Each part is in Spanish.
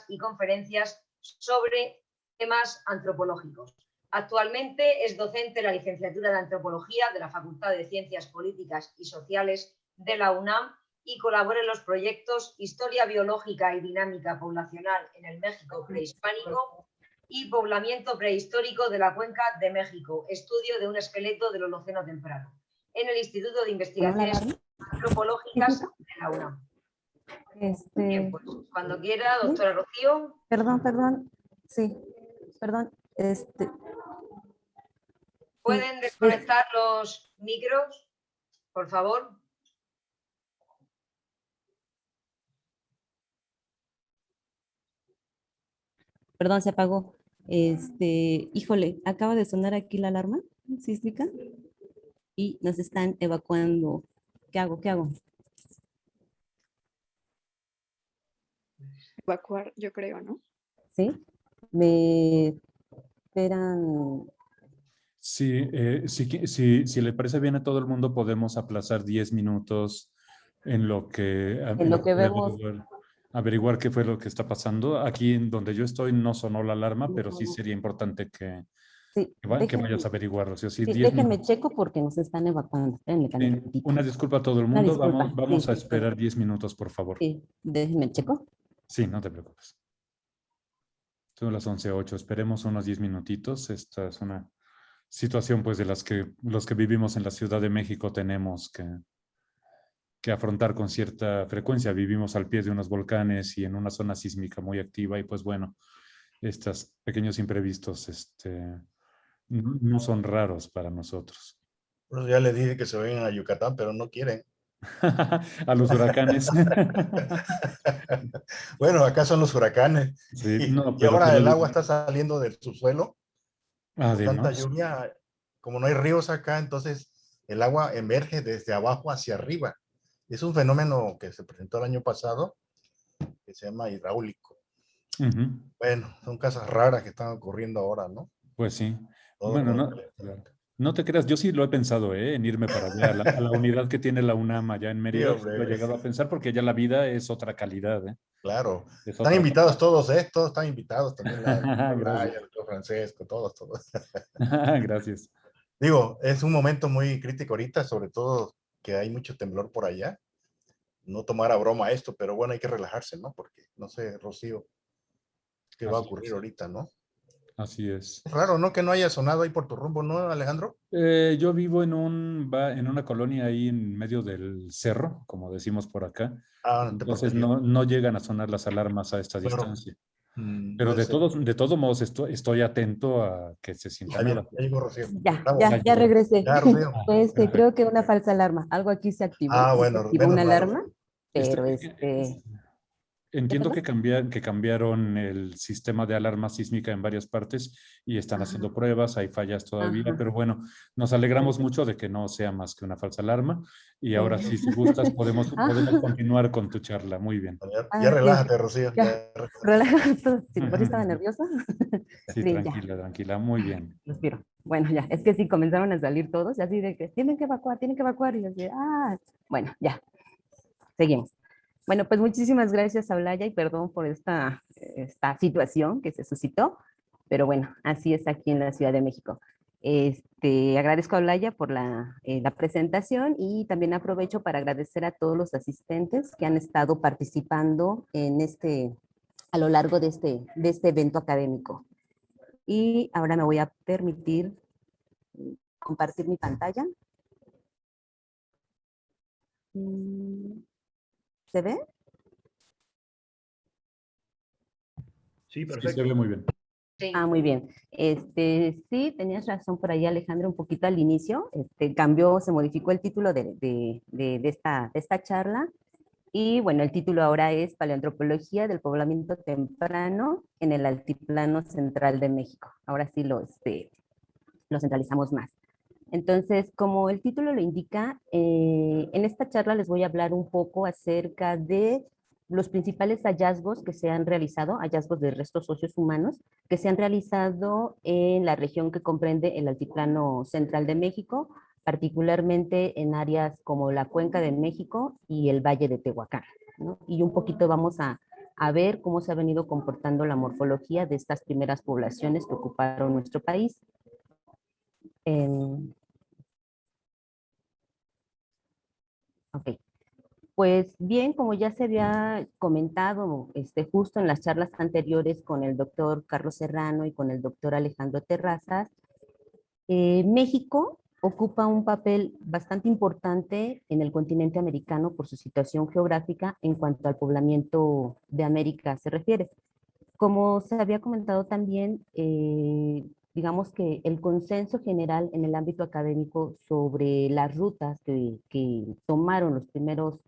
y conferencias sobre temas antropológicos. Actualmente es docente de la licenciatura de Antropología de la Facultad de Ciencias Políticas y Sociales de la UNAM y colabora en los proyectos Historia Biológica y Dinámica Poblacional en el México Prehispánico y Poblamiento Prehistórico de la Cuenca de México, estudio de un esqueleto del Holoceno temprano, en el Instituto de Investigaciones Antropológicas de la UNAM. Bien, pues cuando quiera, doctora Rocío. Perdón, sí, perdón, ¿Pueden desconectar los micros, por favor? Perdón, se apagó. Híjole, acaba de sonar aquí la alarma sísmica y nos están evacuando. ¿Qué hago? Evacuar, yo creo, ¿no? ¿Sí? Me esperan. Sí, si le parece bien a todo el mundo, podemos aplazar 10 minutos en lo que vemos. averiguar qué fue lo que está pasando. Aquí en donde yo estoy no sonó la alarma, pero sí sería importante que vayas a averiguarlo. Sí, déjenme checo porque nos están evacuando. Una disculpa a todo el mundo. Disculpa. Vamos a esperar 10 minutos, por favor. Sí, déjenme checo. Sí, no te preocupes. Son las 11:08. Esperemos unos 10 minutitos. Esta es una situación pues de las que los que vivimos en la Ciudad de México tenemos que afrontar con cierta frecuencia. Vivimos al pie de unos volcanes y en una zona sísmica muy activa y pues bueno, estos pequeños imprevistos no son raros para nosotros. Bueno, ya les dije que se vayan a Yucatán, pero no quieren. A los huracanes. Bueno, acá son los huracanes. Sí, y ahora el agua está saliendo del subsuelo. Además. Tanta lluvia, como no hay ríos acá, entonces el agua emerge desde abajo hacia arriba. Es un fenómeno que se presentó el año pasado, que se llama hidráulico. Bueno, son cosas raras que están ocurriendo ahora, ¿no? Pues sí. Bueno, no te creas, yo sí lo he pensado, en irme para allá, a la unidad que tiene la UNAM allá en Mérida. Sí, lo he llegado a pensar porque allá la vida es otra calidad. Claro. Están invitados todos estos, están invitados también el doctor Francesco, todos. Gracias. Digo, es un momento muy crítico ahorita, sobre todo que hay mucho temblor por allá. No tomar a broma esto, pero bueno, hay que relajarse, ¿no? Porque, no sé, Rocío, qué va a ocurrir ahorita, ¿no? Así es. Es raro, ¿no? Que no haya sonado ahí por tu rumbo, ¿no, Alejandro? Yo vivo en una colonia ahí en medio del cerro, como decimos por acá. Entonces no llegan a sonar las alarmas a esta distancia. Pero de todos modos estoy atento a que se sienta nada. Ya regresé. Creo que una falsa alarma. Algo aquí se activó. Bueno. Se activó una alarma, pero Entiendo que cambiaron el sistema de alarma sísmica en varias partes y están haciendo pruebas, hay fallas todavía, pero bueno, nos alegramos mucho de que no sea más que una falsa alarma y ahora sí, si gustas, podemos continuar con tu charla. Muy bien. Ya relájate, Rocío. Relájate. Si por estaba nerviosa. Sí, tranquila, muy bien. Respiro. Bueno, ya, es que sí comenzaron a salir todos, así de que tienen que evacuar, y yo así, bueno, ya, seguimos. Bueno, pues muchísimas gracias, Aulaya, y perdón por esta situación que se suscitó, pero bueno, así es aquí en la Ciudad de México. Agradezco a Aulaya por la presentación y también aprovecho para agradecer a todos los asistentes que han estado participando en a lo largo de este evento académico. Y ahora me voy a permitir compartir mi pantalla. ¿Se ve? Sí, perfecto. Sí, se ve muy bien. Sí. Muy bien. Sí, tenías razón por ahí, Alejandro, un poquito al inicio. Se modificó el título de esta charla. Y bueno, el título ahora es Paleoantropología del poblamiento temprano en el Altiplano Central de México. Ahora sí lo centralizamos más. Entonces, como el título lo indica, en esta charla les voy a hablar un poco acerca de los principales hallazgos que se han realizado, hallazgos de restos óseos humanos, que se han realizado en la región que comprende el Altiplano Central de México, particularmente en áreas como la Cuenca de México y el Valle de Tehuacán, ¿no? Y un poquito vamos a a ver cómo se ha venido comportando la morfología de estas primeras poblaciones que ocuparon nuestro país. Ok. Pues bien, como ya se había comentado justo en las charlas anteriores con el doctor Carlos Serrano y con el doctor Alejandro Terrazas, México ocupa un papel bastante importante en el continente americano por su situación geográfica en cuanto al poblamiento de América se refiere. Como se había comentado también, digamos que el consenso general en el ámbito académico sobre las rutas que tomaron los primeros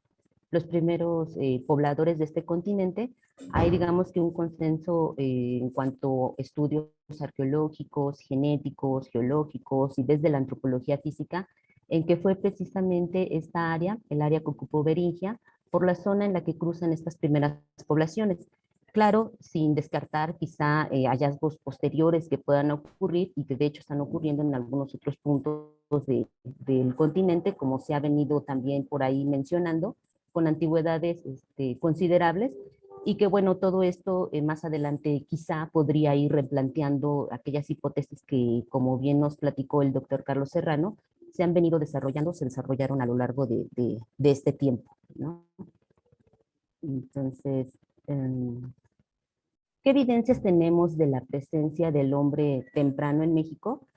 pobladores de este continente, hay digamos que un consenso en cuanto a estudios arqueológicos, genéticos, geológicos y desde la antropología física, en que fue precisamente esta área, el área que ocupó Beringia, por la zona en la que cruzan estas primeras poblaciones. Claro, sin descartar quizá hallazgos posteriores que puedan ocurrir y que de hecho están ocurriendo en algunos otros puntos del continente, como se ha venido también por ahí mencionando, con antigüedades considerables, y que bueno, todo esto más adelante quizá podría ir replanteando aquellas hipótesis que, como bien nos platicó el doctor Carlos Serrano, se han venido desarrollando, se desarrollaron a lo largo de este tiempo, ¿no? Entonces, ¿qué evidencias tenemos de la presencia del hombre temprano en México?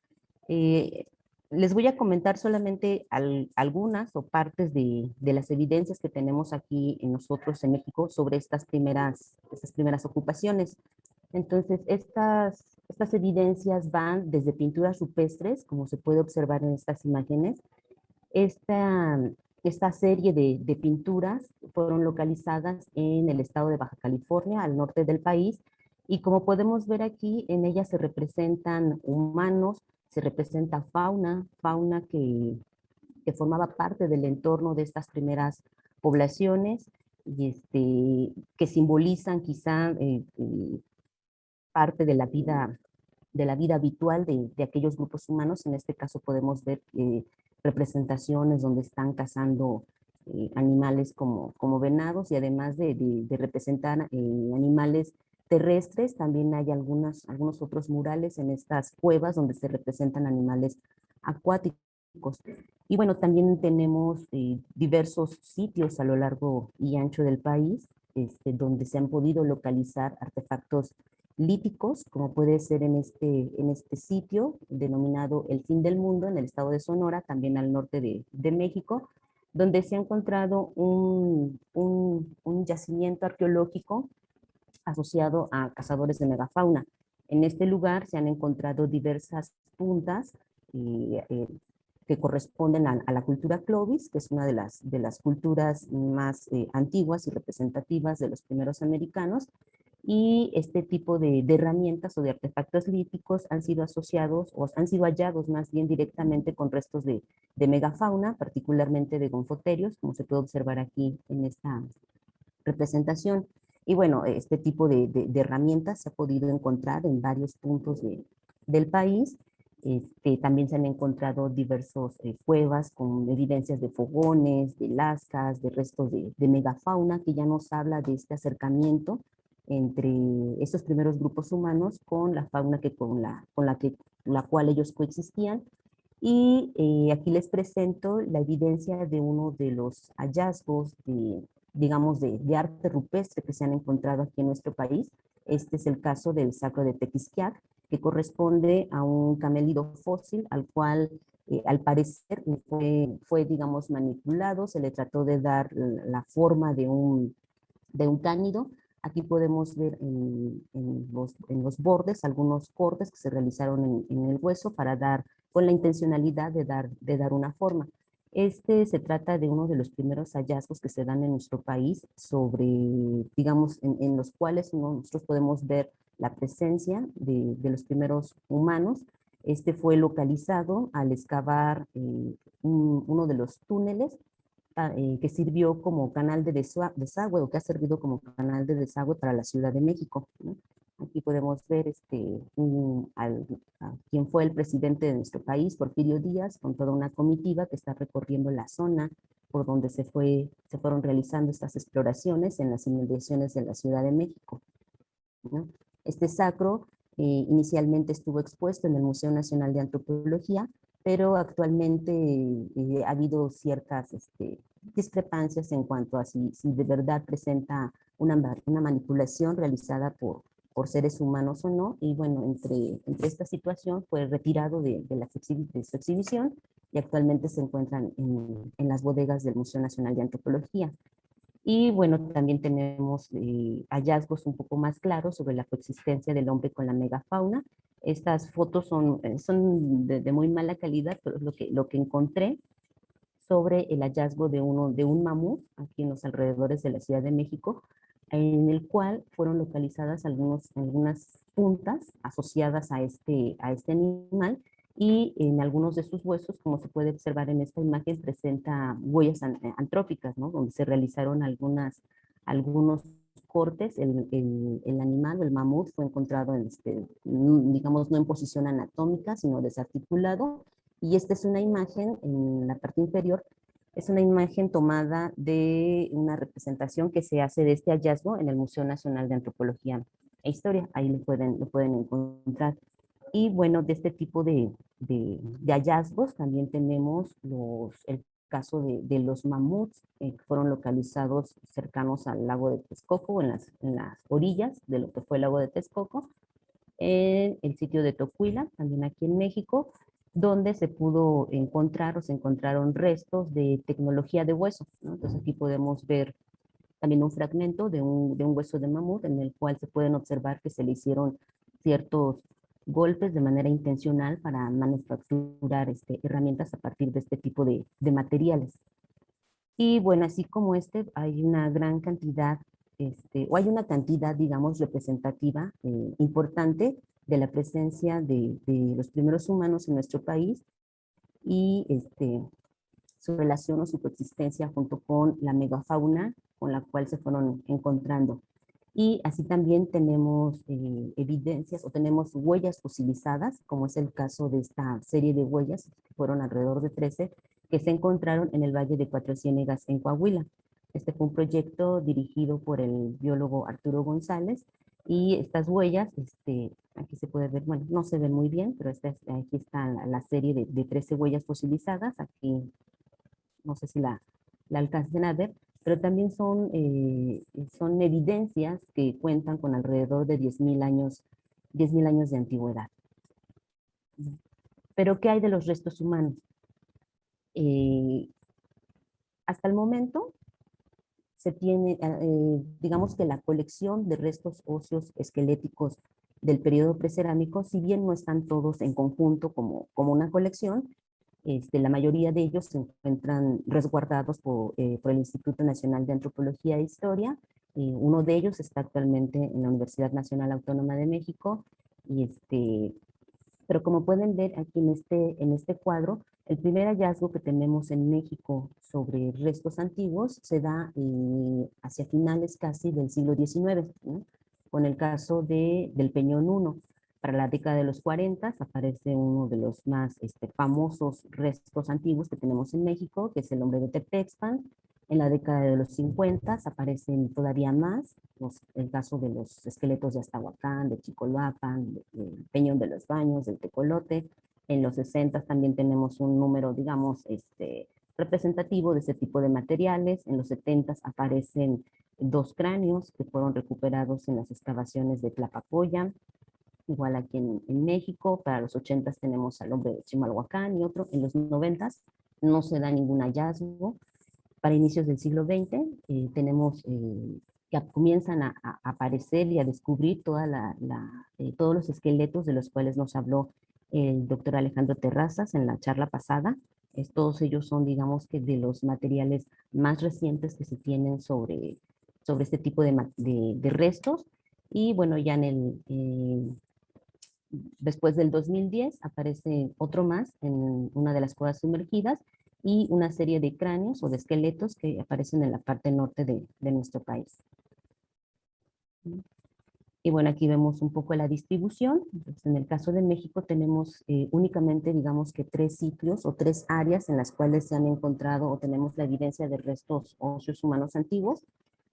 Eh, Les voy a comentar solamente algunas o partes de las evidencias que tenemos aquí en nosotros en México sobre estas primeras ocupaciones. Entonces, estas evidencias van desde pinturas rupestres, como se puede observar en estas imágenes. Esta serie de pinturas fueron localizadas en el estado de Baja California, al norte del país, y como podemos ver aquí, en ellas se representan humanos, se representa fauna que formaba parte del entorno de estas primeras poblaciones, y que simbolizan quizá parte de la vida habitual de aquellos grupos humanos. En este caso podemos ver representaciones donde están cazando animales como venados, y además de representar animales terrestres, también hay algunos otros murales en estas cuevas donde se representan animales acuáticos. Y bueno, también tenemos diversos sitios a lo largo y ancho del país, donde se han podido localizar artefactos líticos, como puede ser en este sitio denominado El Fin del Mundo, en el estado de Sonora, también al norte de México, donde se ha encontrado un yacimiento arqueológico asociado a cazadores de megafauna. En este lugar se han encontrado diversas puntas que corresponden a la cultura Clovis, que es una de las culturas más antiguas y representativas de los primeros americanos, y este tipo de herramientas o de artefactos líticos han sido asociados o han sido hallados más bien directamente con restos de megafauna, particularmente de gonfoterios, como se puede observar aquí en esta representación. Y bueno, este tipo de herramientas se ha podido encontrar en varios puntos del país. También se han encontrado diversos cuevas con evidencias de fogones, de lascas, de restos de megafauna, que ya nos habla de este acercamiento entre estos primeros grupos humanos con la fauna la cual ellos coexistían. Y aquí les presento la evidencia de uno de los hallazgos digamos, de arte rupestre que se han encontrado aquí en nuestro país. Este es el caso del Sacro de Tequisquiac, que corresponde a un camélido fósil al cual al parecer fue, digamos, manipulado, se le trató de dar la forma de un cánido. Aquí podemos ver en los bordes algunos cortes que se realizaron en el hueso con la intencionalidad de dar una forma. Se trata de uno de los primeros hallazgos que se dan en nuestro país digamos, en los cuales nosotros podemos ver la presencia de los primeros humanos. Este fue localizado al excavar uno de los túneles que sirvió como canal de desagüe, o que ha servido como canal de desagüe para la Ciudad de México, ¿no? Aquí podemos ver a quien fue el presidente de nuestro país, Porfirio Díaz, con toda una comitiva que está recorriendo la zona por donde se fueron realizando estas exploraciones en las inmediaciones de la Ciudad de México, ¿no? Este sacro inicialmente estuvo expuesto en el Museo Nacional de Antropología, pero actualmente ha habido ciertas discrepancias en cuanto a si de verdad presenta una manipulación realizada por seres humanos o no, y bueno, entre esta situación fue retirado de su exhibición y actualmente se encuentran en las bodegas del Museo Nacional de Antropología. Y bueno, también tenemos hallazgos un poco más claros sobre la coexistencia del hombre con la megafauna. Estas fotos son de muy mala calidad, pero es lo que encontré sobre el hallazgo de un mamut aquí en los alrededores de la Ciudad de México, en el cual fueron localizadas algunas puntas asociadas a este algumal, y en algunos de sus huesos, como se puede observar en esta imagen, presenta huellas antrópicas, ¿no? Donde se realizaron algunos cortes. El animal, el mamut, fue encontrado digamos, no en posición anatómica, sino desarticulado. Y esta es una imagen en la parte inferior, es una imagen tomada de una representación que se hace de este hallazgo en el Museo Nacional de Antropología e Historia. Ahí lo pueden encontrar. Y bueno, de este tipo de hallazgos también tenemos el caso de los mamuts que fueron localizados cercanos al lago de Texcoco, en las orillas de lo que fue el lago de Texcoco, en el sitio de Tocuila, también aquí en México, donde se pudo encontrar o se encontraron restos de tecnología de hueso, ¿no? Entonces aquí podemos ver también un fragmento de un hueso de mamut, en el cual se pueden observar que se le hicieron ciertos golpes de manera intencional para manufacturar herramientas a partir de este tipo de materiales. Y bueno, así como hay una gran cantidad, o hay una cantidad, digamos, representativa importante de la presencia de los primeros humanos en nuestro país, y su relación o su coexistencia junto con la megafauna con la cual se fueron encontrando. Y así también tenemos evidencias o tenemos huellas fosilizadas, como es el caso de esta serie de huellas, que fueron alrededor de 13, que se encontraron en el Valle de Cuatro Ciénegas, en Coahuila. Este fue un proyecto dirigido por el biólogo Arturo González, y estas huellas, aquí se puede ver, bueno, no se ven muy bien, pero aquí está la serie de 13 huellas fosilizadas. Aquí no sé si la alcancen a ver, pero también son evidencias que cuentan con alrededor de 10.000 años de antigüedad. Pero, ¿qué hay de los restos humanos? Hasta el momento se tiene, digamos que la colección de restos óseos esqueléticos del periodo precerámico, si bien no están todos en conjunto como una colección, la mayoría de ellos se encuentran resguardados por el Instituto Nacional de Antropología e Historia. Uno de ellos está actualmente en la Universidad Nacional Autónoma de México. Pero como pueden ver aquí en este cuadro, el primer hallazgo que tenemos en México sobre restos antiguos se da hacia finales casi del siglo XIX, ¿no? Con el caso del Peñón 1. Para la década de los 40 aparece uno de los más famosos restos antiguos que tenemos en México, que es el hombre de Tepexpan. En la década de los 50 aparecen todavía más, el caso de los esqueletos de Aztahuacán, de Chicoloapan, del Peñón de los Baños, del Tecolote. En los 60 también tenemos un número, digamos, representativo de ese tipo de materiales. En los 70 aparecen 2 cráneos que fueron recuperados en las excavaciones de Tlapacoya. Igual aquí en México, para los 80 tenemos al hombre de Chimalhuacán y otro. En los 90 no se da ningún hallazgo. Para inicios del siglo XX tenemos que comienzan a aparecer y a descubrir todos los esqueletos de los cuales nos habló el doctor Alejandro Terrazas en la charla pasada. Todos ellos son, digamos, que de los materiales más recientes que se tienen sobre este tipo de restos. Y bueno, ya después del 2010 aparece otro más en una de las cuevas sumergidas, y una serie de cráneos o de esqueletos que aparecen en la parte norte de nuestro país. Y bueno, aquí vemos un poco la distribución. Entonces, en el caso de México tenemos únicamente, digamos que 3 sitios o 3 áreas en las cuales se han encontrado o tenemos la evidencia de restos óseos humanos antiguos.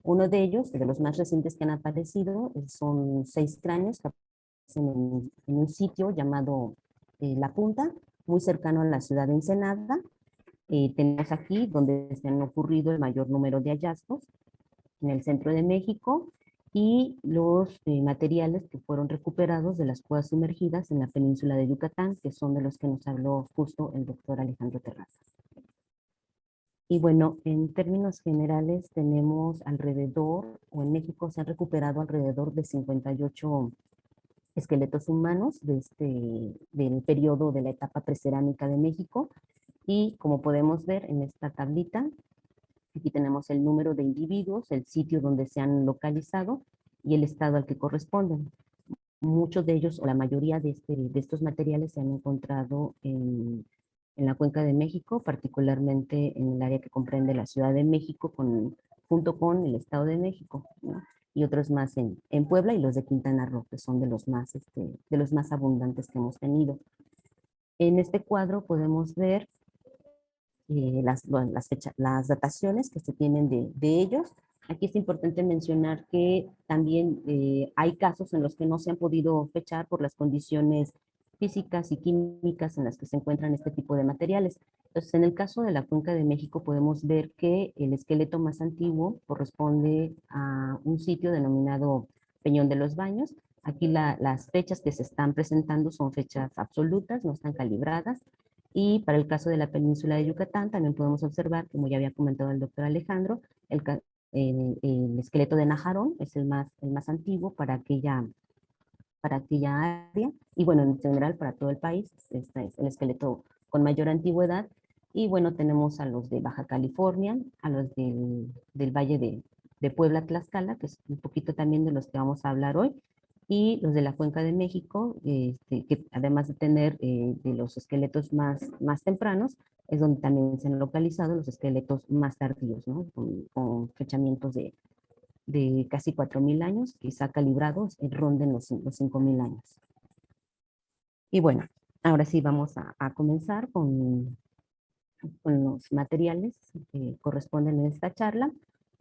Uno de ellos, de los más recientes que han aparecido, son 6 cráneos que aparecen en un sitio llamado La Punta, muy cercano a la ciudad de Ensenada. Tenemos aquí donde se han ocurrido el mayor número de hallazgos, en el centro de México, y los materiales que fueron recuperados de las cuevas sumergidas en la península de Yucatán, que son de los que nos habló justo el doctor Alejandro Terrazas. Y bueno, en términos generales tenemos alrededor, o en México se han recuperado alrededor de 58 esqueletos humanos del periodo de la etapa precerámica de México, y como podemos ver en esta tablita, aquí tenemos el número de individuos, el sitio donde se han localizado y el estado al que corresponden. Muchos de ellos, o la mayoría de estos materiales, se han encontrado en la Cuenca de México, particularmente en el área que comprende la Ciudad de México, junto con el Estado de México, ¿no? Y otros más en Puebla, y los de Quintana Roo, que son de los más abundantes que hemos tenido. En este cuadro podemos ver las dataciones que se tienen de ellos. Aquí es importante mencionar que también hay casos en los que no se han podido fechar por las condiciones físicas y químicas en las que se encuentran este tipo de materiales. Entonces, en el caso de la Cuenca de México podemos ver que el esqueleto más antiguo corresponde a un sitio denominado Peñón de los Baños. Aquí las fechas que se están presentando son fechas absolutas, no están calibradas. Y para el caso de la península de Yucatán también podemos observar, como ya había comentado el doctor Alejandro, el esqueleto de Najarón es el más antiguo para aquella área, y bueno, en general para todo el país, este es el esqueleto con mayor antigüedad. Y bueno, tenemos a los de Baja California, a los del Valle de Puebla, Tlaxcala, que es un poquito también de los que vamos a hablar hoy, y los de la Cuenca de México, que además de tener de los esqueletos más tempranos, es donde también se han localizado los esqueletos más tardíos, ¿no? Con fechamientos de casi 4.000 años, quizá calibrados, ronden los 5.000 años. Y bueno, ahora sí vamos a comenzar con los materiales que corresponden en esta charla.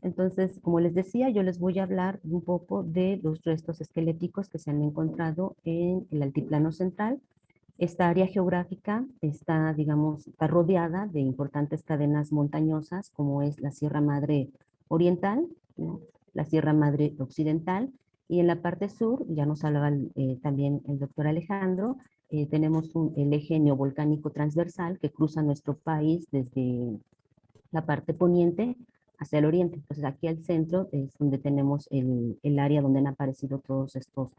Entonces, como les decía, yo les voy a hablar un poco de los restos esqueléticos que se han encontrado en el Altiplano Central. Esta área geográfica está, digamos, está rodeada de importantes cadenas montañosas, como es la Sierra Madre Oriental, ¿no? La Sierra Madre Occidental, y en la parte sur, ya nos hablaba también el doctor Alejandro, tenemos el eje neovolcánico transversal que cruza nuestro país desde la parte poniente hacia el oriente. Entonces aquí al centro es donde tenemos el área donde han aparecido todos estos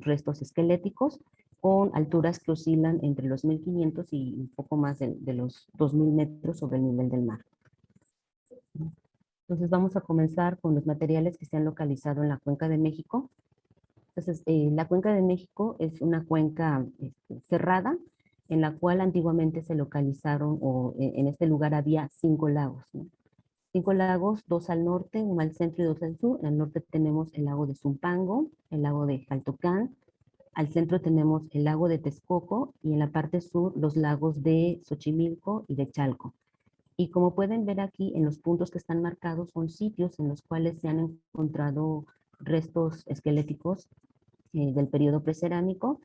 restos esqueléticos, con alturas que oscilan entre los 1.500 y un poco más de los 2.000 metros sobre el nivel del mar. Entonces vamos a comenzar con los materiales que se han localizado en la Cuenca de México. Entonces, la Cuenca de México es una cuenca cerrada, en la cual antiguamente se localizaron, o en este lugar había 5 lagos, ¿no? 5 lagos, 2 al norte, 1 al centro y 2 al sur. En el norte tenemos el lago de Zumpango, el lago de Jaltocán. Al centro tenemos el lago de Texcoco, y en la parte sur los lagos de Xochimilco y de Chalco. Y como pueden ver aquí, en los puntos que están marcados son sitios en los cuales se han encontrado restos esqueléticos del periodo precerámico.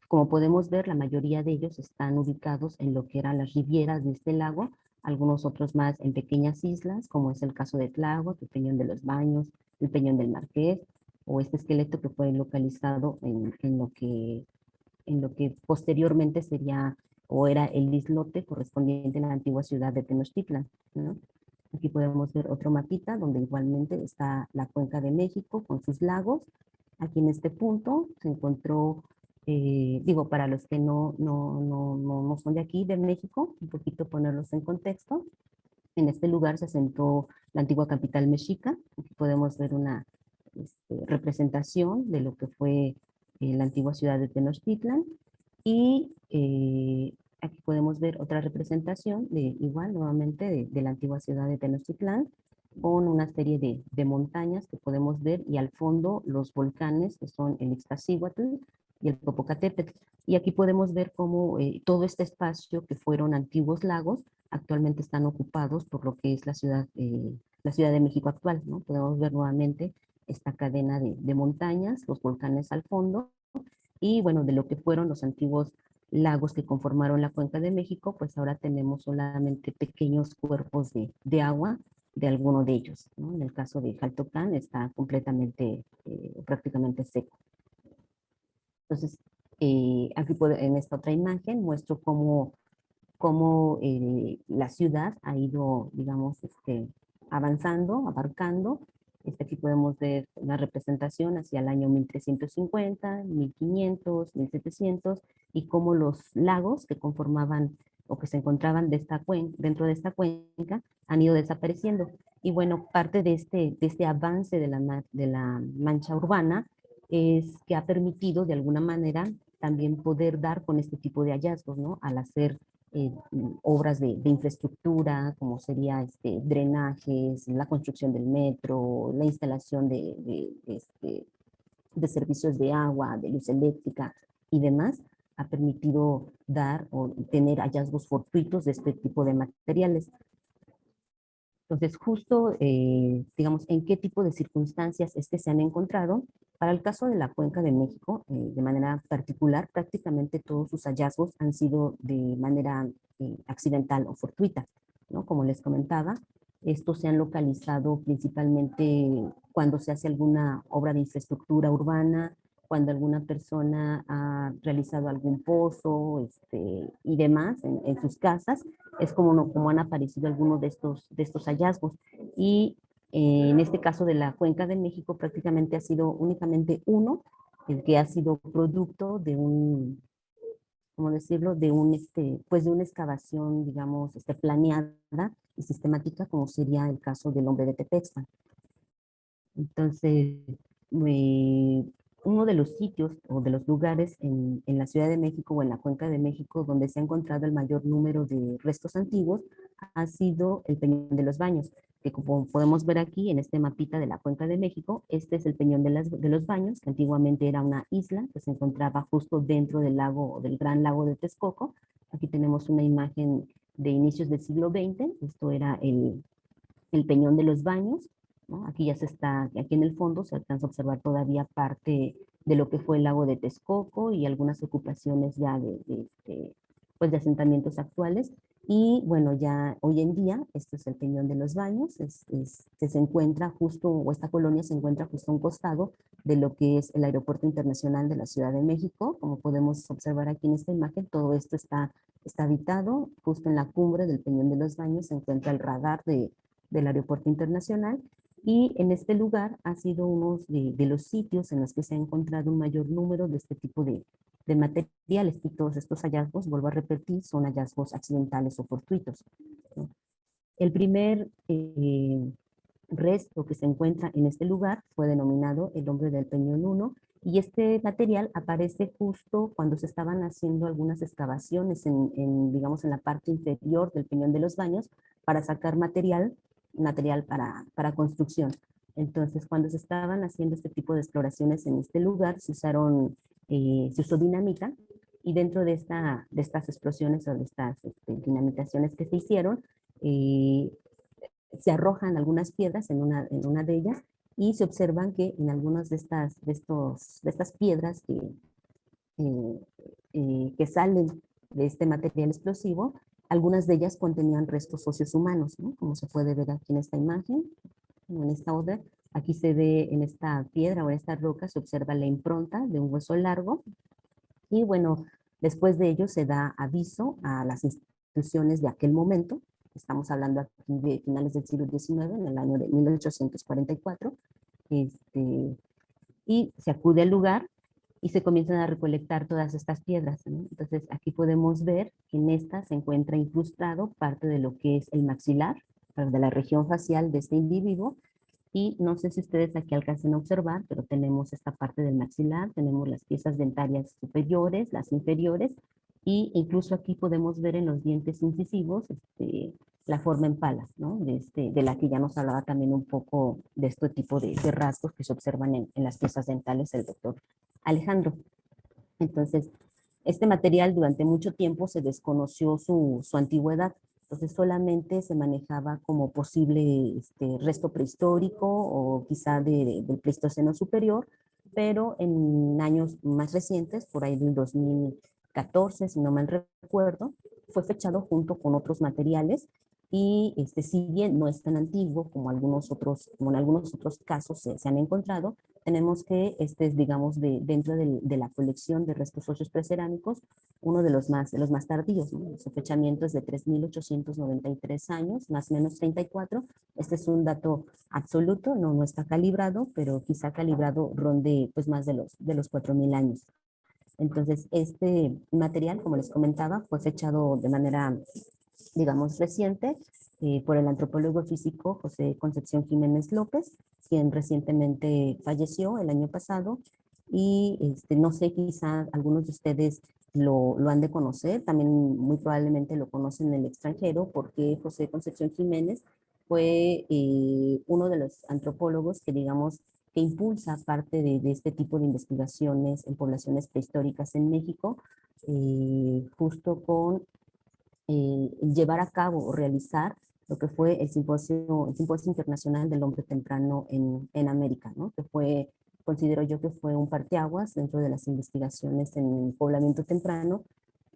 Como podemos ver, la mayoría de ellos están ubicados en lo que eran las rivieras de este lago, algunos otros más en pequeñas islas, como es el caso de Tláhuac, el Peñón de los Baños, el Peñón del Marqués, o este esqueleto que fue localizado en lo que posteriormente sería o era el islote correspondiente a la antigua ciudad de Tenochtitlan, ¿no? Aquí podemos ver otro mapita donde igualmente está la Cuenca de México con sus lagos. Aquí en este punto se encontró, para los que no son de aquí, de México, un poquito ponerlos en contexto. En este lugar se asentó la antigua capital mexica. Aquí podemos ver una representación de lo que fue la antigua ciudad de Tenochtitlan. Y aquí podemos ver otra representación igual nuevamente de la antigua ciudad de Tenochtitlán. con una serie de montañas que podemos ver y al fondo los volcanes que son el Iztaccíhuatl y el Popocatépetl. Y aquí podemos ver cómo todo este espacio que fueron antiguos lagos actualmente están ocupados por lo que es la Ciudad de México actual, ¿no? Podemos ver nuevamente esta cadena de montañas, los volcanes al fondo, y bueno, de lo que fueron los antiguos lagos que conformaron la Cuenca de México, pues ahora tenemos solamente pequeños cuerpos de agua de alguno de ellos, ¿no? En el caso de Jaltocán está completamente, prácticamente seco. Entonces, aquí en esta otra imagen muestro cómo la ciudad ha ido, digamos, avanzando, abarcando. Aquí podemos ver una representación hacia el año 1350, 1500, 1700, y cómo los lagos que conformaban o que se encontraban dentro de esta cuenca han ido desapareciendo. Y bueno, parte de este avance de la mancha urbana es que ha permitido de alguna manera también poder dar con este tipo de hallazgos, ¿no? Al hacer obras de infraestructura, como sería drenajes, la construcción del metro, la instalación de servicios de agua, de luz eléctrica y demás, ha permitido dar o tener hallazgos fortuitos de este tipo de materiales. Entonces, justo, digamos, en qué tipo de circunstancias es que se han encontrado. Para el caso de la Cuenca de México, de manera particular, prácticamente todos sus hallazgos han sido de manera accidental o fortuita, ¿no? Como les comentaba, estos se han localizado principalmente cuando se hace alguna obra de infraestructura urbana, cuando alguna persona ha realizado algún pozo y demás en sus casas, es como han aparecido algunos de estos hallazgos. Y en este caso de la Cuenca de México prácticamente ha sido únicamente uno, el que ha sido producto de ¿cómo decirlo? Pues de una excavación, digamos, planeada y sistemática, como sería el caso del Hombre de Tepexpan. Entonces, uno de los sitios o de los lugares en la Ciudad de México o en la Cuenca de México donde se ha encontrado el mayor número de restos antiguos ha sido el Peñón de los Baños, que como podemos ver aquí en este mapita de la Cuenca de México, este es el Peñón de los Baños, que antiguamente era una isla que se encontraba justo dentro del lago, del gran lago de Texcoco. Aquí tenemos una imagen de inicios del siglo XX, esto era el Peñón de los Baños, ¿no? Aquí en el fondo se alcanza a observar todavía parte de lo que fue el lago de Texcoco y algunas ocupaciones ya pues de asentamientos actuales. Y bueno, ya hoy en día, este es el Peñón de los Baños, se encuentra justo, o esta colonia se encuentra justo a un costado de lo que es el Aeropuerto Internacional de la Ciudad de México. Como podemos observar aquí en esta imagen, todo esto está habitado. Justo en la cumbre del Peñón de los Baños se encuentra el radar del Aeropuerto Internacional, y en este lugar ha sido uno de los sitios en los que se ha encontrado un mayor número de este tipo de materiales, y todos estos hallazgos, vuelvo a repetir, son hallazgos accidentales o fortuitos, ¿no? El primer resto que se encuentra en este lugar fue denominado el Hombre del Peñón 1, y este material aparece justo cuando se estaban haciendo algunas excavaciones digamos, en la parte inferior del Peñón de los Baños para sacar material para construcción. Entonces, cuando se estaban haciendo este tipo de exploraciones en este lugar, se usó dinamita, y dentro de estas explosiones o de estas dinamitaciones que se hicieron, se arrojan algunas piedras en una de ellas, y se observan que en algunas de estas piedras que salen de este material explosivo, algunas de ellas contenían restos óseos humanos, ¿no? Como se puede ver aquí en esta imagen, en esta otra. Aquí se ve en esta piedra o en esta roca, se observa la impronta de un hueso largo, y bueno, después de ello se da aviso a las instituciones de aquel momento. Estamos hablando aquí de finales del siglo XIX, en el año de 1844, y se acude al lugar y se comienzan a recolectar todas estas piedras, ¿no? Entonces aquí podemos ver que en esta se encuentra incrustado parte de lo que es el maxilar, de la región facial de este individuo, y no sé si ustedes aquí alcancen a observar, pero tenemos esta parte del maxilar, tenemos las piezas dentarias superiores, las inferiores, y incluso aquí podemos ver en los dientes incisivos la forma en pala, ¿no? De la que ya nos hablaba también un poco de este tipo de rasgos que se observan en las piezas dentales del doctor Alejandro. Entonces, este material durante mucho tiempo se desconoció su antigüedad, entonces solamente se manejaba como posible resto prehistórico o quizá del Pleistoceno superior, pero en años más recientes, por ahí del 2014, si no mal recuerdo, fue fechado junto con otros materiales y si bien no es tan antiguo como como en algunos otros casos se han encontrado, tenemos que este es, digamos, dentro de la colección de restos óseos precerámicos, uno de los más tardíos, ¿no? Su fechamiento es de 3.893 años, más o menos 34. Este es un dato absoluto, no está calibrado, pero quizá calibrado ronde pues más de los 4.000 años. Entonces, este material, como les comentaba, fue fechado de manera, digamos, reciente por el antropólogo físico José Concepción Jiménez López, quien recientemente falleció el año pasado. Y no sé, quizá algunos de ustedes lo han de conocer, también muy probablemente lo conocen en el extranjero, porque José Concepción Jiménez fue uno de los antropólogos que, digamos, que impulsa parte de este tipo de investigaciones en poblaciones prehistóricas en México, justo con llevar a cabo o realizar lo que fue el Simposio Internacional del Hombre Temprano en América, ¿no? Que fue, considero yo que fue un parteaguas dentro de las investigaciones en poblamiento temprano,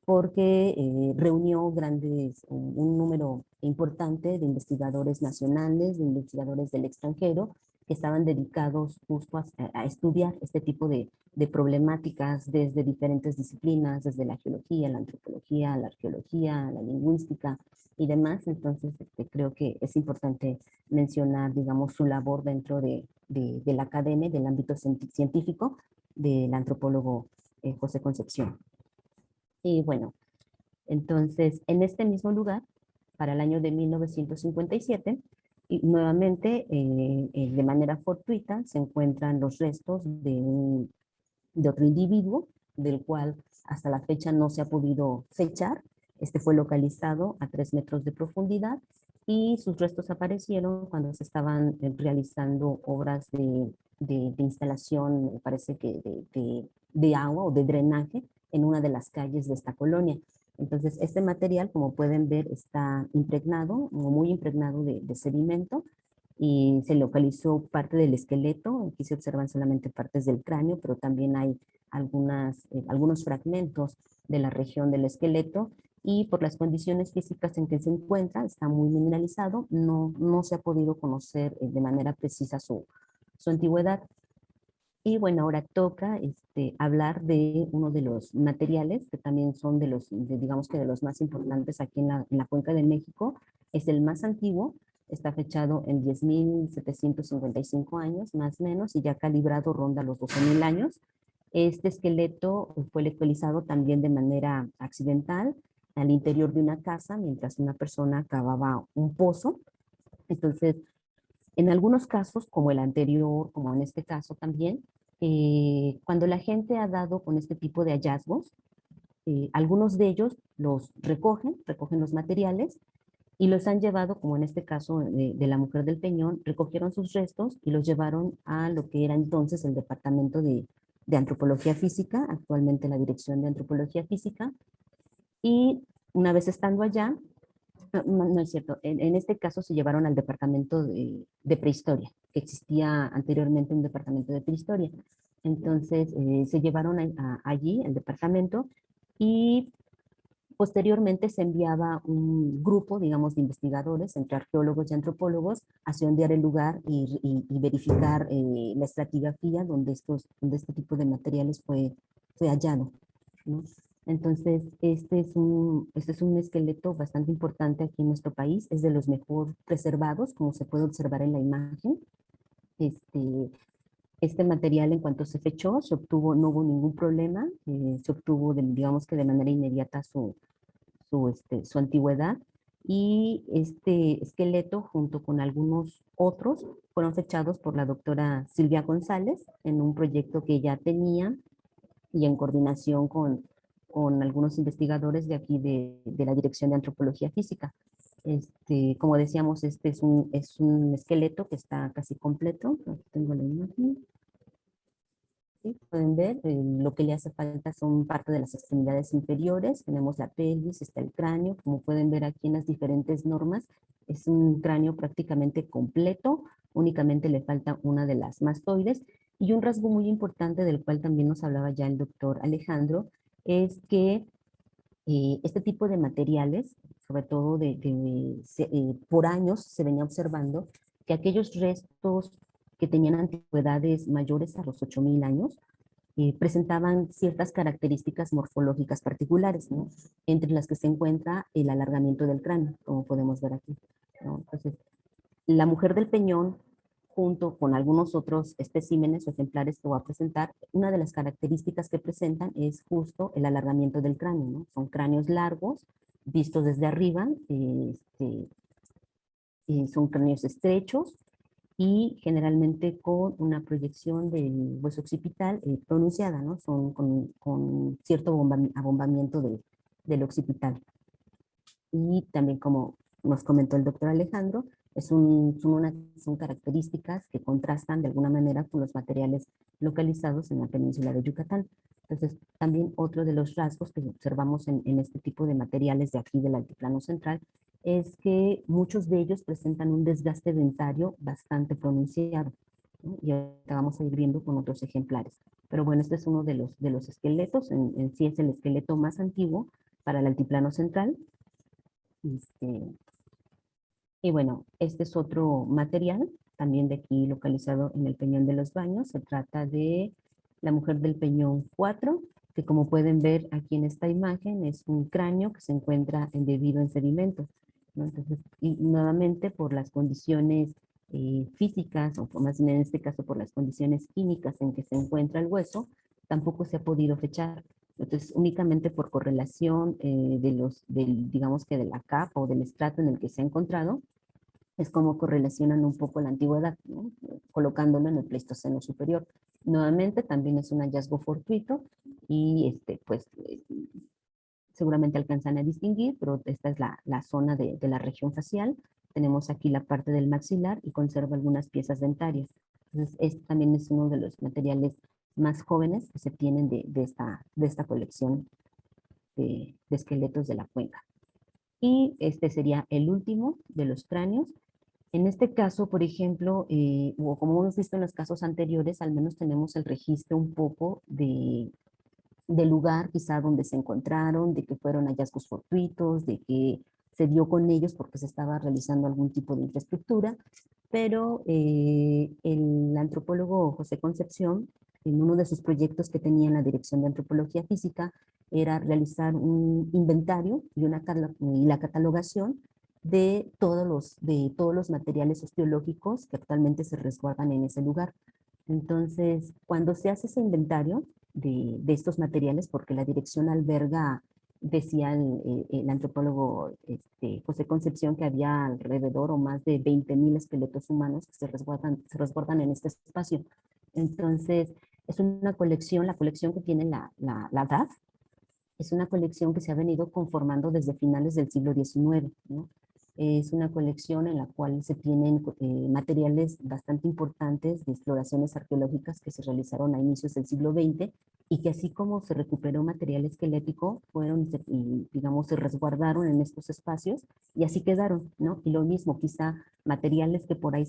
porque reunió un número importante de investigadores nacionales, de investigadores del extranjero, que estaban dedicados justo a estudiar este tipo de problemáticas desde diferentes disciplinas, desde la geología, la antropología, la arqueología, la lingüística y demás. Entonces, creo que es importante mencionar, digamos, su labor dentro de la academia, del ámbito científico, del antropólogo José Concepción. Y bueno, entonces, en este mismo lugar, para el año de 1957, y nuevamente, de manera fortuita, se encuentran los restos de otro individuo, del cual hasta la fecha no se ha podido fechar. Este fue localizado a 3 metros de profundidad y sus restos aparecieron cuando se estaban realizando obras de instalación, me parece que de agua o de drenaje en una de las calles de esta colonia. Entonces, este material, como pueden ver, está impregnado, o muy impregnado de sedimento, y se localizó parte del esqueleto. Aquí se observan solamente partes del cráneo, pero también hay algunos fragmentos de la región del esqueleto, y por las condiciones físicas en que se encuentra, está muy mineralizado, no se ha podido conocer de manera precisa su antigüedad. Y bueno, ahora toca hablar de uno de los materiales que también son digamos que de los más importantes aquí en la Cuenca de México. Es el más antiguo, está fechado en 10.755 años, más o menos, y ya calibrado ronda los 12.000 años. Este esqueleto fue localizado también de manera accidental al interior de una casa mientras una persona cavaba un pozo. Entonces, en algunos casos, como el anterior, como en este caso también, cuando la gente ha dado con este tipo de hallazgos, algunos de ellos los recogen los materiales y los han llevado, como en este caso de la mujer del Peñón, recogieron sus restos y los llevaron a lo que era entonces el Departamento de Antropología Física, actualmente la Dirección de Antropología Física, y una vez estando allá, no es cierto, en este caso se llevaron al departamento de prehistoria, que existía anteriormente un departamento de prehistoria. Entonces se llevaron allí al departamento y posteriormente se enviaba un grupo, digamos, de investigadores, entre arqueólogos y antropólogos, a sondear el lugar y verificar la estratigrafía donde este tipo de materiales fue hallado, ¿no? Entonces, este es un esqueleto bastante importante aquí en nuestro país, es de los mejor preservados, como se puede observar en la imagen. Este material, en cuanto se fechó, se obtuvo, no hubo ningún problema, se obtuvo, digamos que de manera inmediata su antigüedad, y este esqueleto, junto con algunos otros, fueron fechados por la doctora Silvia González en un proyecto que ella tenía y en coordinación con algunos investigadores de aquí de la Dirección de Antropología Física. Como decíamos, este es un esqueleto que está casi completo. Aquí tengo la imagen. ¿Sí? Pueden ver, lo que le hace falta son parte de las extremidades inferiores. Tenemos la pelvis, está el cráneo. Como pueden ver aquí en las diferentes normas, es un cráneo prácticamente completo. Únicamente le falta una de las mastoides. Y un rasgo muy importante del cual también nos hablaba ya el doctor Alejandro, es que este tipo de materiales, sobre todo por años se venía observando que aquellos restos que tenían antigüedades mayores a los 8.000 años presentaban ciertas características morfológicas particulares, ¿no? Entre las que se encuentra el alargamiento del cráneo, como podemos ver aquí, ¿no? Entonces, la mujer del Peñón, junto con algunos otros especímenes o ejemplares que voy a presentar, una de las características que presentan es justo el alargamiento del cráneo, ¿no? Son cráneos largos, vistos desde arriba, son cráneos estrechos y generalmente con una proyección del hueso occipital pronunciada, ¿no? Son con cierto abombamiento del occipital. Y también, como nos comentó el doctor Alejandro, son características que contrastan de alguna manera con los materiales localizados en la península de Yucatán. Entonces, también otro de los rasgos que observamos en este tipo de materiales de aquí del altiplano central es que muchos de ellos presentan un desgaste dentario bastante pronunciado, ¿no? Y ahorita vamos a ir viendo con otros ejemplares. Pero bueno, este es uno de los esqueletos, en sí es el esqueleto más antiguo para el altiplano central. Y bueno, este es otro material, también de aquí localizado en el Peñón de los Baños. Se trata de la mujer del Peñón 4, que como pueden ver aquí en esta imagen, es un cráneo que se encuentra embebido en sedimentos, ¿no? Entonces, y nuevamente por las condiciones físicas, o más bien en este caso por las condiciones químicas en que se encuentra el hueso, tampoco se ha podido fechar. Entonces, únicamente por correlación digamos que de la capa o del estrato en el que se ha encontrado, es como correlacionan un poco la antigüedad, ¿no? Colocándolo en el Pleistoceno superior. Nuevamente, también es un hallazgo fortuito y pues seguramente alcanzan a distinguir, pero esta es la zona de la región facial. Tenemos aquí la parte del maxilar y conserva algunas piezas dentarias. Entonces, este también es uno de los materiales más jóvenes que se tienen de esta colección de esqueletos de la cuenca. Y este sería el último de los cráneos. En este caso, por ejemplo, o como hemos visto en los casos anteriores, al menos tenemos el registro un poco del lugar quizá donde se encontraron, de que fueron hallazgos fortuitos, de que se dio con ellos porque se estaba realizando algún tipo de infraestructura, pero el antropólogo José Concepción, en uno de sus proyectos que tenía en la Dirección de Antropología Física, era realizar un inventario y la catalogación de todos los materiales osteológicos que actualmente se resguardan en ese lugar. Entonces, cuando se hace ese inventario de estos materiales, porque la dirección alberga, decía el antropólogo José Concepción, que había alrededor o más de 20.000 esqueletos humanos que se resguardan en este espacio. Entonces, es una colección, la colección que tiene la DAF, es una colección que se ha venido conformando desde finales del siglo XIX, ¿no? Es una colección en la cual se tienen materiales bastante importantes de exploraciones arqueológicas que se realizaron a inicios del siglo XX y que así como se recuperó material esquelético, digamos, se resguardaron en estos espacios y así quedaron, ¿no? Y lo mismo, quizá materiales que por ahí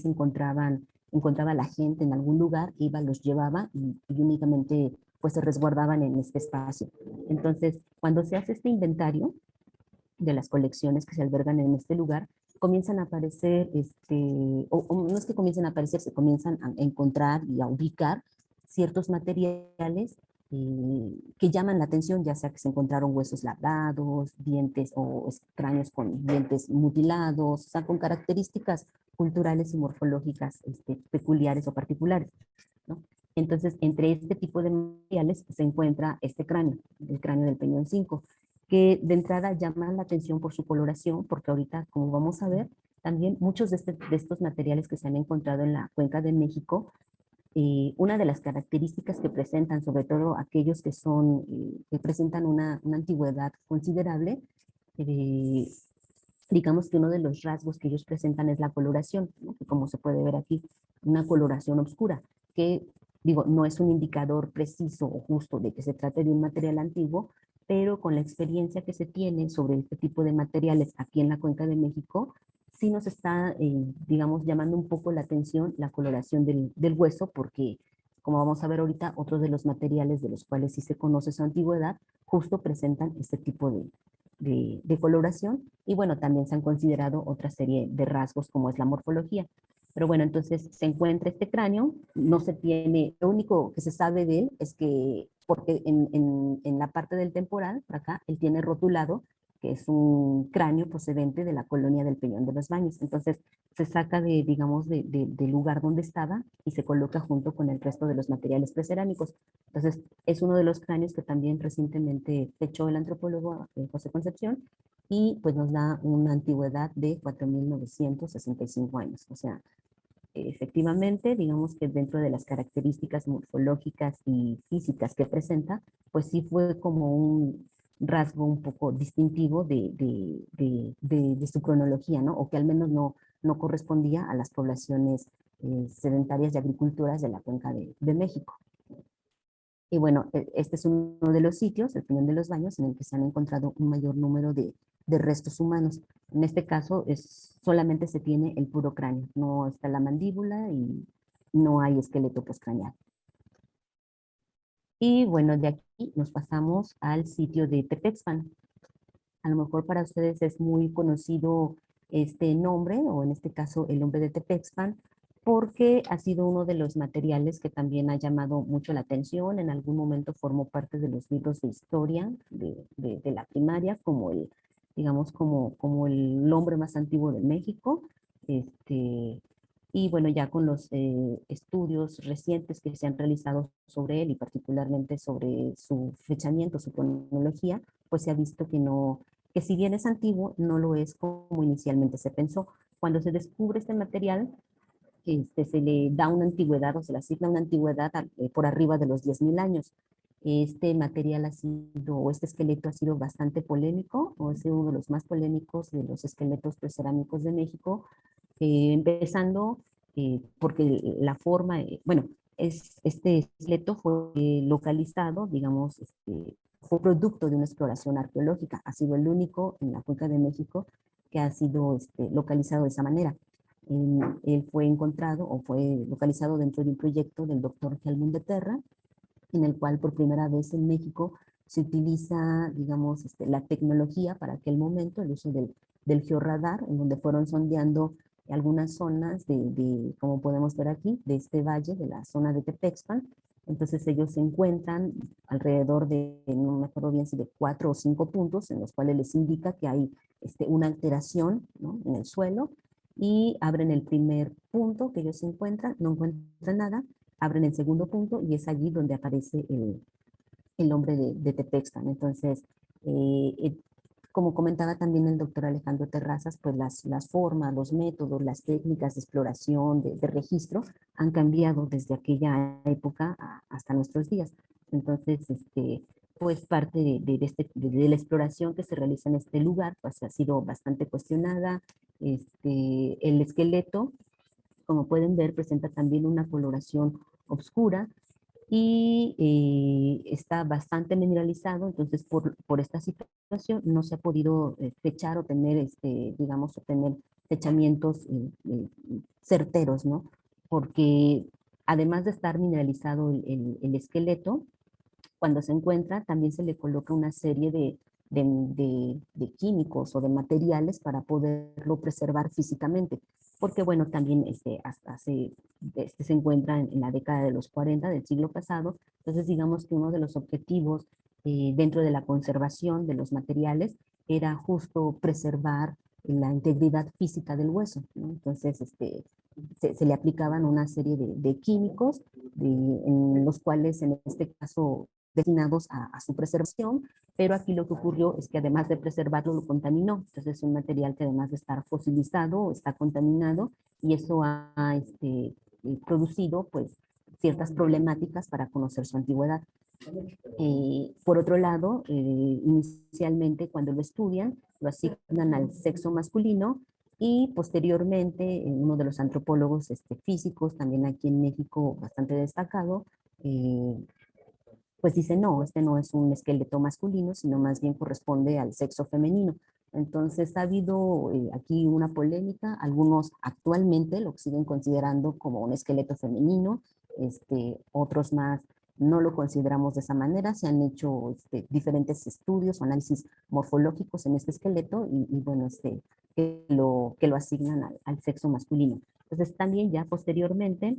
encontraba la gente en algún lugar, iba, los llevaba y únicamente pues se resguardaban en este espacio. Entonces, cuando se hace este inventario de las colecciones que se albergan en este lugar, comienzan a aparecer, o no es que comiencen a aparecer, se comienzan a encontrar y a ubicar ciertos materiales que llaman la atención, ya sea que se encontraron huesos labrados, dientes o cráneos con dientes mutilados, o sea, con características culturales y morfológicas peculiares o particulares, ¿no? Entonces, entre este tipo de materiales se encuentra este cráneo, el cráneo del Peñón 5, que de entrada llama la atención por su coloración, porque ahorita, como vamos a ver, también muchos de estos materiales que se han encontrado en la Cuenca de México, una de las características que presentan, sobre todo aquellos que presentan una antigüedad considerable, digamos que uno de los rasgos que ellos presentan es la coloración, ¿no? Que como se puede ver aquí, una coloración oscura, que digo, no es un indicador preciso o justo de que se trate de un material antiguo, pero con la experiencia que se tiene sobre este tipo de materiales aquí en la Cuenca de México, sí nos está, digamos, llamando un poco la atención la coloración del hueso, porque como vamos a ver ahorita, otros de los materiales de los cuales sí se conoce su antigüedad, justo presentan este tipo de coloración, y bueno, también se han considerado otra serie de rasgos como es la morfología. Pero bueno, entonces se encuentra este cráneo, no se tiene, lo único que se sabe de él es que, porque en la parte del temporal, por acá, él tiene rotulado que es un cráneo procedente de la colonia del Peñón de los Baños. Entonces se saca de, digamos, del lugar donde estaba y se coloca junto con el resto de los materiales precerámicos. Entonces es uno de los cráneos que también recientemente fechó el antropólogo José Concepción, y pues nos da una antigüedad de 4.965 años. O sea, efectivamente, digamos que dentro de las características morfológicas y físicas que presenta, pues sí fue como un rasgo un poco distintivo de su cronología, ¿no? O que al menos no correspondía a las poblaciones sedentarias y agricultoras de la Cuenca de México. Y bueno, este es uno de los sitios, el Peñón de los Baños, en el que se han encontrado un mayor número de restos humanos. En este caso, solamente se tiene el puro cráneo, no está la mandíbula y no hay esqueleto postcraneal. Y bueno, de aquí nos pasamos al sitio de Tepexpan. A lo mejor para ustedes es muy conocido este nombre, o en este caso el nombre de Tepexpan, porque ha sido uno de los materiales que también ha llamado mucho la atención. En algún momento formó parte de los libros de historia de la primaria, como el, digamos, como el hombre más antiguo de México. Y bueno, ya con los estudios recientes que se han realizado sobre él, y particularmente sobre su fechamiento, su cronología, pues se ha visto que no, que si bien es antiguo, no lo es como inicialmente se pensó. Cuando se descubre este material, se le da una antigüedad, o se le asigna una antigüedad por arriba de los 10.000 años. Este material ha sido, o este esqueleto ha sido bastante polémico, o es uno de los más polémicos de los esqueletos precerámicos de México, empezando porque la forma, bueno, este esqueleto fue localizado, digamos, fue producto de una exploración arqueológica, ha sido el único en la Cuenca de México que ha sido localizado de esa manera. Él fue encontrado o fue localizado dentro de un proyecto del doctor Helmut de Terra, en el cual por primera vez en México se utiliza, digamos, la tecnología para aquel momento, el uso del georradar, en donde fueron sondeando algunas zonas como podemos ver aquí, de este valle, de la zona de Tepexpan. Entonces ellos se encuentran alrededor de, no me acuerdo bien si de 4 o 5 puntos, en los cuales les indica que hay una alteración, ¿no?, en el suelo, y abren el primer punto que ellos encuentran, no encuentran nada, abren el segundo punto y es allí donde aparece el nombre de Tepexpan. Entonces, como comentaba también el doctor Alejandro Terrazas, pues las formas, los métodos, las técnicas de exploración, de registro, han cambiado desde aquella época hasta nuestros días. Entonces, pues parte de la exploración que se realiza en este lugar, pues ha sido bastante cuestionada. El esqueleto, como pueden ver, presenta también una coloración oscura y está bastante mineralizado. Entonces por esta situación no se ha podido fechar o tener, digamos, obtener fechamientos certeros, ¿no? Porque además de estar mineralizado el esqueleto, cuando se encuentra también se le coloca una serie de químicos o de materiales para poderlo preservar físicamente, porque bueno, también hasta se encuentra en la década de los 40 del siglo pasado. Entonces digamos que uno de los objetivos dentro de la conservación de los materiales era justo preservar la integridad física del hueso, ¿no? Entonces se le aplicaban una serie de químicos en los cuales en este caso destinados a su preservación, pero aquí lo que ocurrió es que además de preservarlo lo contaminó. Entonces es un material que además de estar fosilizado está contaminado, y eso ha producido pues ciertas problemáticas para conocer su antigüedad. Por otro lado, inicialmente cuando lo estudian, lo asignan al sexo masculino y posteriormente uno de los antropólogos físicos, también aquí en México bastante destacado, pues dice, no, este no es un esqueleto masculino, sino más bien corresponde al sexo femenino. Entonces ha habido aquí una polémica, algunos actualmente lo siguen considerando como un esqueleto femenino, otros más no lo consideramos de esa manera, se han hecho diferentes estudios o análisis morfológicos en este esqueleto y bueno, que lo asignan al sexo masculino. Entonces también ya posteriormente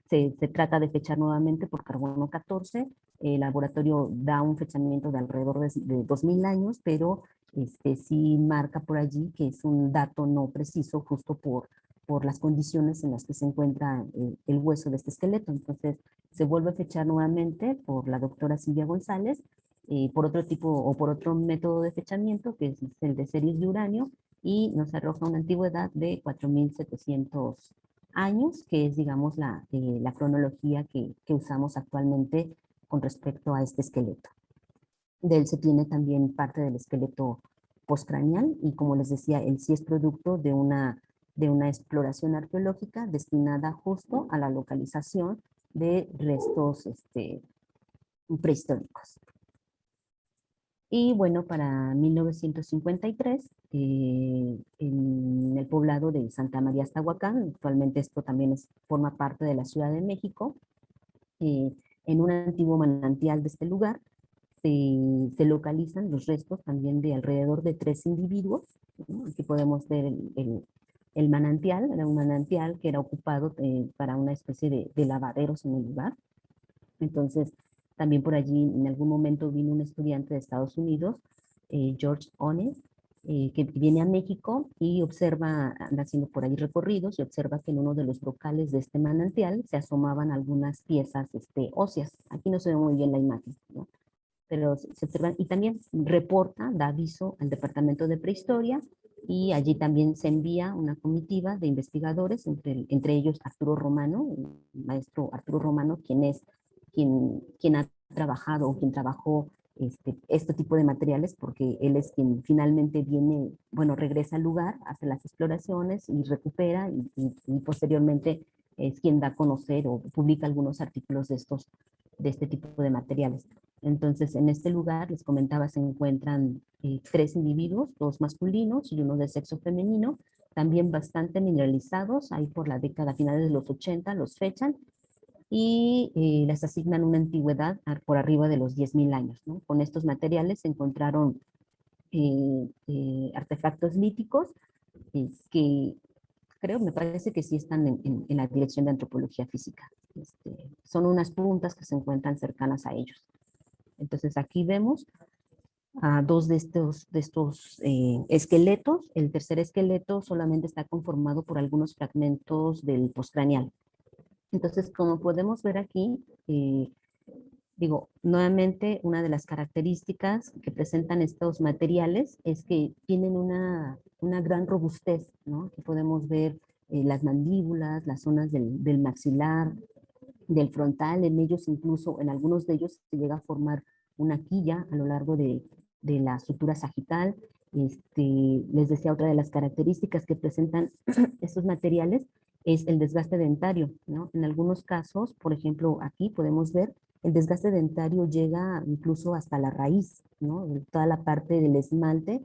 se trata de fechar nuevamente por carbono 14, el laboratorio da un fechamiento de alrededor de 2000 años, pero sí marca por allí que es un dato no preciso justo por las condiciones en las que se encuentra el hueso de este esqueleto. Entonces se vuelve a fechar nuevamente por la doctora Silvia González, por otro tipo o por otro método de fechamiento, que es el de series de uranio, y nos arroja una antigüedad de 4700 años, que es, digamos, la cronología que usamos actualmente con respecto a este esqueleto. De él se tiene también parte del esqueleto postcraneal y, como les decía, él sí es producto de una exploración arqueológica destinada justo a la localización de restos prehistóricos. Y bueno, para 1953, en el poblado de Santa María Aztahuacán, actualmente esto también forma parte de la Ciudad de México, en un antiguo manantial de este lugar, se localizan los restos también de alrededor de 3 individuos, ¿no? Aquí podemos ver el manantial, era un manantial que era ocupado para una especie de lavaderos en el lugar. Entonces, también por allí en algún momento vino un estudiante de Estados Unidos, George Ones, que viene a México y observa, anda haciendo por ahí recorridos y observa que en uno de los brocales de este manantial se asomaban algunas piezas óseas. Aquí no se ve muy bien la imagen, ¿no? Pero se observan y también reporta, da aviso al Departamento de Prehistoria y allí también se envía una comitiva de investigadores, entre ellos Arturo Romano, el maestro Arturo Romano, quien ha trabajado o quien trabajó este tipo de materiales, porque él es quien finalmente viene, bueno, regresa al lugar, hace las exploraciones y recupera y posteriormente es quien da a conocer o publica algunos artículos de este tipo de materiales. Entonces, en este lugar, les comentaba, se encuentran 3 individuos, 2 masculinos y uno de sexo femenino, también bastante mineralizados, ahí por la década finales de los 80 los fechan, y les asignan una antigüedad por arriba de los 10.000 años, ¿no? Con estos materiales se encontraron artefactos líticos que me parece que sí están en la dirección de antropología física. Son unas puntas que se encuentran cercanas a ellos. Entonces aquí vemos a 2 de estos esqueletos. El tercer esqueleto solamente está conformado por algunos fragmentos del postcraneal. Entonces, como podemos ver aquí, nuevamente una de las características que presentan estos materiales es que tienen una gran robustez, ¿no? Aquí podemos ver las mandíbulas, las zonas del maxilar, del frontal, en ellos incluso, en algunos de ellos se llega a formar una quilla a lo largo de la sutura sagital. Les decía, otra de las características que presentan estos materiales es el desgaste dentario, ¿no? En algunos casos, por ejemplo, aquí podemos ver el desgaste dentario llega incluso hasta la raíz, ¿no? Toda la parte del esmalte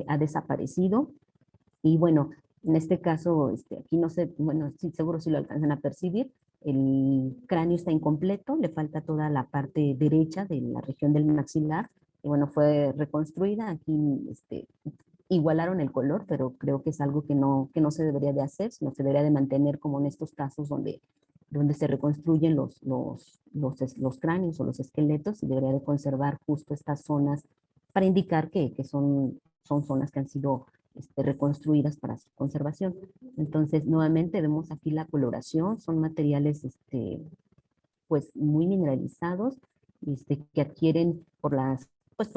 ha desaparecido y bueno, en este caso, aquí no sé, bueno, sí, seguro sí lo alcanzan a percibir, el cráneo está incompleto, le falta toda la parte derecha de la región del maxilar, y bueno, fue reconstruida, aquí igualaron el color, pero creo que es algo que no se debería de hacer, sino se debería de mantener como en estos casos donde se reconstruyen los cráneos o los esqueletos, y debería de conservar justo estas zonas para indicar que son zonas que han sido reconstruidas para su conservación. Entonces, nuevamente vemos aquí la coloración, son materiales pues muy mineralizados, que adquieren por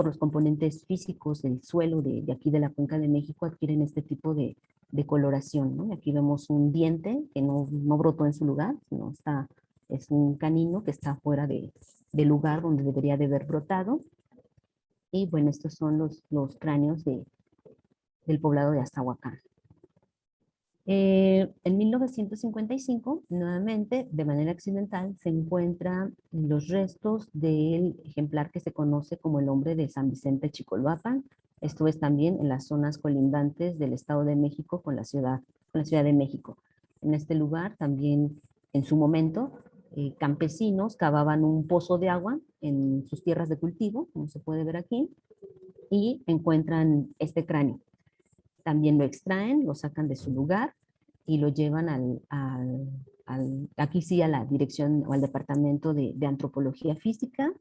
los componentes físicos del suelo de aquí de la Cuenca de México, adquieren este tipo de coloración, ¿no? Y aquí vemos un diente que no brotó en su lugar, sino es un canino que está fuera del lugar donde debería de haber brotado. Y bueno, estos son los cráneos del poblado de Azahuacán. En 1955, nuevamente, de manera accidental, se encuentran los restos del ejemplar que se conoce como el hombre de San Vicente Chicolhuapan. Esto es también en las zonas colindantes del Estado de México con la Ciudad de México. En este lugar también, en su momento, campesinos cavaban un pozo de agua en sus tierras de cultivo, como se puede ver aquí, y encuentran este cráneo. También lo extraen, lo sacan de su lugar y lo llevan aquí sí a la dirección o al departamento de antropología física.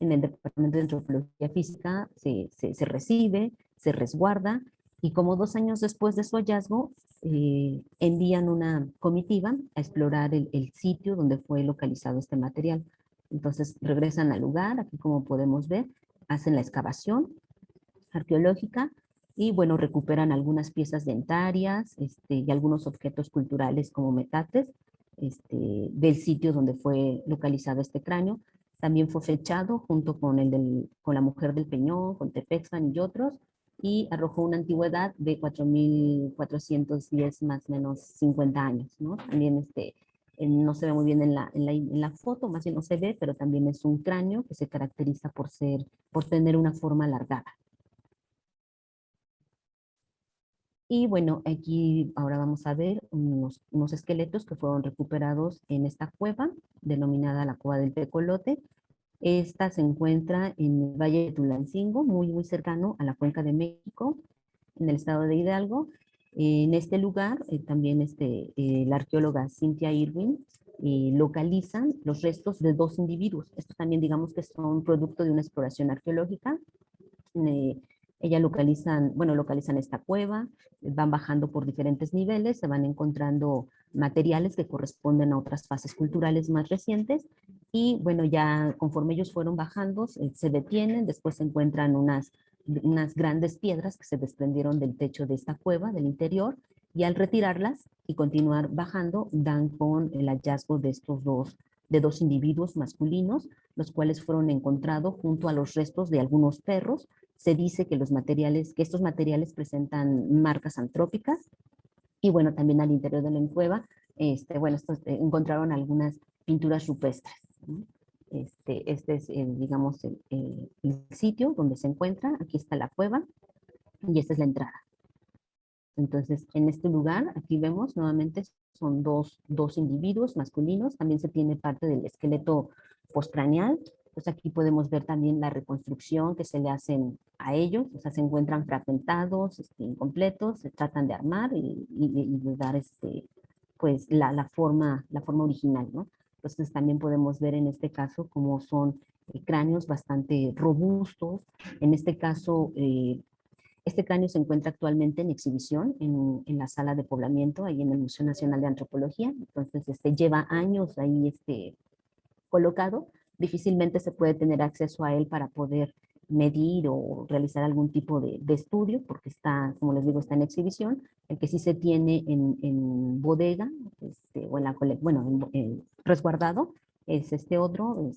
En el departamento de antropología física se recibe, se resguarda, y como 2 años después de su hallazgo, envían una comitiva a explorar el sitio donde fue localizado este material. Entonces regresan al lugar, aquí como podemos ver, hacen la excavación arqueológica y bueno, recuperan algunas piezas dentarias y algunos objetos culturales como metates del sitio donde fue localizado este cráneo. También fue fechado junto con, con la mujer del Peñón, con Tepexpan y otros, y arrojó una antigüedad de 4.410 más o menos 50 años, ¿no? También no se ve muy bien en la foto, más bien no se ve, pero también es un cráneo que se caracteriza por tener una forma alargada. Y bueno, aquí ahora vamos a ver unos esqueletos que fueron recuperados en esta cueva, denominada la Cueva del Tecolote. Esta se encuentra en el Valle de Tulancingo, muy, muy cercano a la Cuenca de México, en el estado de Hidalgo. En este lugar, también la arqueóloga Cynthia Irwin localizan los restos de 2 individuos. Estos también digamos que son producto de una exploración arqueológica. Ellas localizan esta cueva, van bajando por diferentes niveles, se van encontrando materiales que corresponden a otras fases culturales más recientes, y bueno, ya conforme ellos fueron bajando, se detienen, después se encuentran unas grandes piedras que se desprendieron del techo de esta cueva, del interior, y al retirarlas y continuar bajando, dan con el hallazgo de de 2 individuos masculinos, los cuales fueron encontrados junto a los restos de algunos perros. Se dice que estos materiales presentan marcas antrópicas, y bueno, también al interior de la cueva, encontraron algunas pinturas rupestres, ¿no? Es, digamos, el sitio donde se encuentra. Aquí está la cueva y esta es la entrada. Entonces, en este lugar, aquí vemos nuevamente, son dos individuos masculinos. También se tiene parte del esqueleto postcraneal. Pues aquí podemos ver también la reconstrucción que se le hacen a ellos. O sea, se encuentran fragmentados, incompletos, se tratan de armar y de dar pues la forma original, ¿no? Entonces también podemos ver en este caso cómo son cráneos bastante robustos. En este caso, este cráneo se encuentra actualmente en exhibición en la sala de poblamiento, ahí en el Museo Nacional de Antropología. Entonces, lleva años ahí colocado. Difícilmente se puede tener acceso a él para poder medir o realizar algún tipo de estudio, porque está, como les digo, está en exhibición. El que sí se tiene en bodega, o en la resguardado, es otro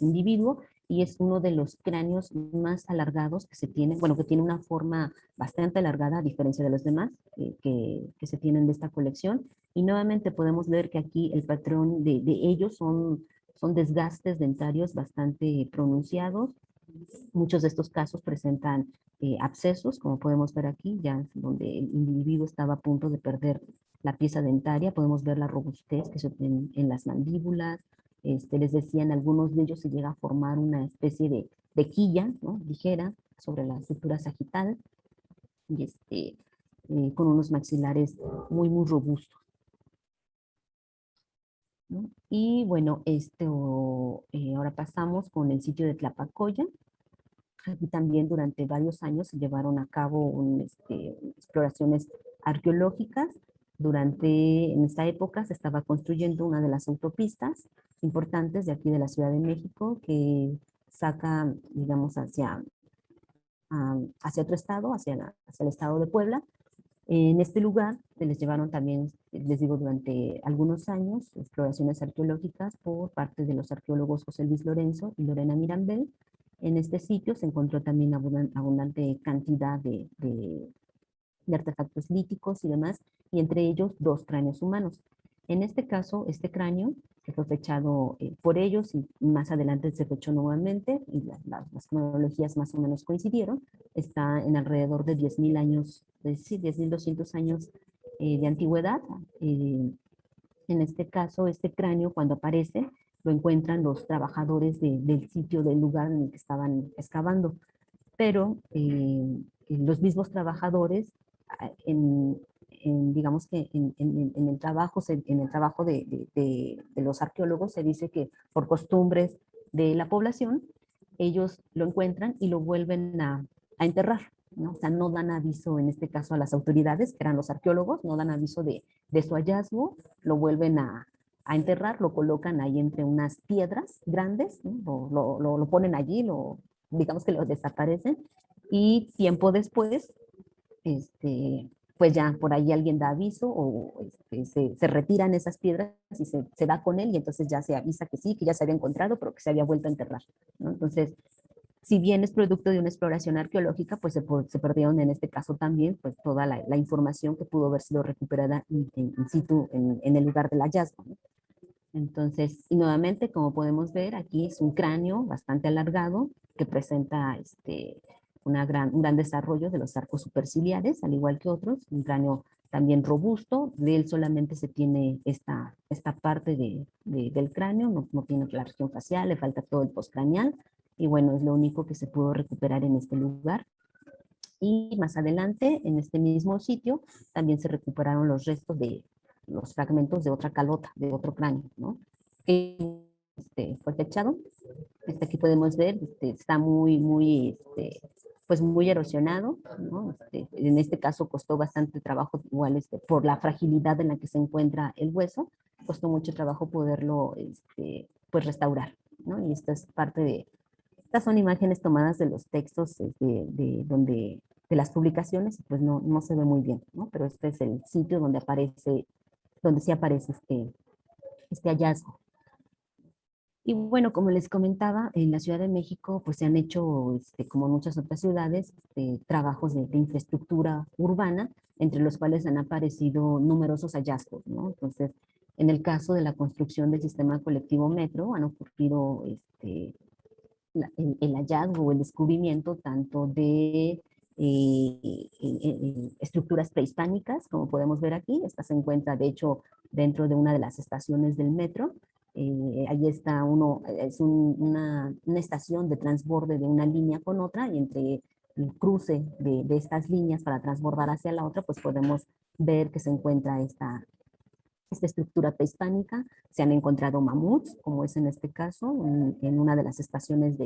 individuo, y es uno de los cráneos más alargados que se tiene, bueno, que tiene una forma bastante alargada, a diferencia de los demás que se tienen de esta colección. Y nuevamente podemos ver que aquí el patrón de ellos son desgastes dentarios bastante pronunciados. Muchos de estos casos presentan abscesos, como podemos ver aquí, ya donde el individuo estaba a punto de perder la pieza dentaria. Podemos ver la robustez que se en las mandíbulas. Les decía, en algunos de ellos se llega a formar una especie de quilla, ¿no?, ligera sobre la estructura sagital, y con unos maxilares muy, muy robustos, ¿no? Y bueno, ahora pasamos con el sitio de Tlapacoya. Aquí también durante varios años se llevaron a cabo exploraciones arqueológicas. En esta época se estaba construyendo una de las autopistas importantes de aquí de la Ciudad de México, que saca, digamos, hacia otro estado, hacia el estado de Puebla. En este lugar se les llevaron también, les digo, durante algunos años, exploraciones arqueológicas por parte de los arqueólogos José Luis Lorenzo y Lorena Mirambel. En este sitio se encontró también abundante cantidad de artefactos líticos y demás, y entre ellos 2 cráneos humanos. En este caso, este cráneo, que fue fechado por ellos y más adelante se fechó nuevamente, y las cronologías más o menos coincidieron, está en alrededor de 10.000 años, es decir, 10.200 años de antigüedad. En este caso, este cráneo, cuando aparece, lo encuentran los trabajadores del sitio, del lugar en el que estaban excavando. Pero los mismos trabajadores, digamos que en el trabajo, de los arqueólogos, se dice que por costumbres de la población, ellos lo encuentran y lo vuelven a enterrar, ¿no? O sea, no dan aviso, en este caso, a las autoridades, que eran los arqueólogos, no dan aviso de su hallazgo, lo vuelven a enterrar, lo colocan ahí entre unas piedras grandes, ¿no? Lo ponen allí, digamos que lo desaparecen, y tiempo después, pues ya por ahí alguien da aviso o se retiran esas piedras y se da con él, y entonces ya se avisa que sí, que ya se había encontrado, pero que se había vuelto a enterrar, ¿no? Entonces, si bien es producto de una exploración arqueológica, pues se perdieron en este caso también pues toda la información que pudo haber sido recuperada in situ en el lugar del hallazgo, ¿no? Entonces, y nuevamente, como podemos ver, aquí es un cráneo bastante alargado que presenta un gran desarrollo de los arcos superciliares, al igual que otros, un cráneo también robusto. De él solamente se tiene esta parte del cráneo, no tiene la región facial, le falta todo el postcraneal, y bueno, es lo único que se pudo recuperar en este lugar. Y más adelante, en este mismo sitio, también se recuperaron los restos de los fragmentos de otra calota, de otro cráneo, ¿no? Que fue fechado. Aquí podemos ver, está pues muy erosionado, ¿no? En este caso costó bastante trabajo, igual por la fragilidad en la que se encuentra el hueso, costó mucho trabajo poderlo pues restaurar, ¿no? Y esta es parte de, estas son imágenes tomadas de los textos de las publicaciones, pues no se ve muy bien, ¿no? Pero este es el sitio donde sí aparece este hallazgo. Y bueno, como les comentaba, en la Ciudad de México pues se han hecho, como en muchas otras ciudades, trabajos de infraestructura urbana, entre los cuales han aparecido numerosos hallazgos, ¿no? Entonces, en el caso de la construcción del sistema colectivo metro, han ocurrido el hallazgo o el descubrimiento tanto de estructuras prehispánicas, como podemos ver aquí. Esta se encuentra, de hecho, dentro de una de las estaciones del metro. Ahí está una estación de transborde de una línea con otra, y entre el cruce de estas líneas para transbordar hacia la otra, pues podemos ver que se encuentra esta estructura prehispánica. Se han encontrado mamuts, como es en este caso, en una de las estaciones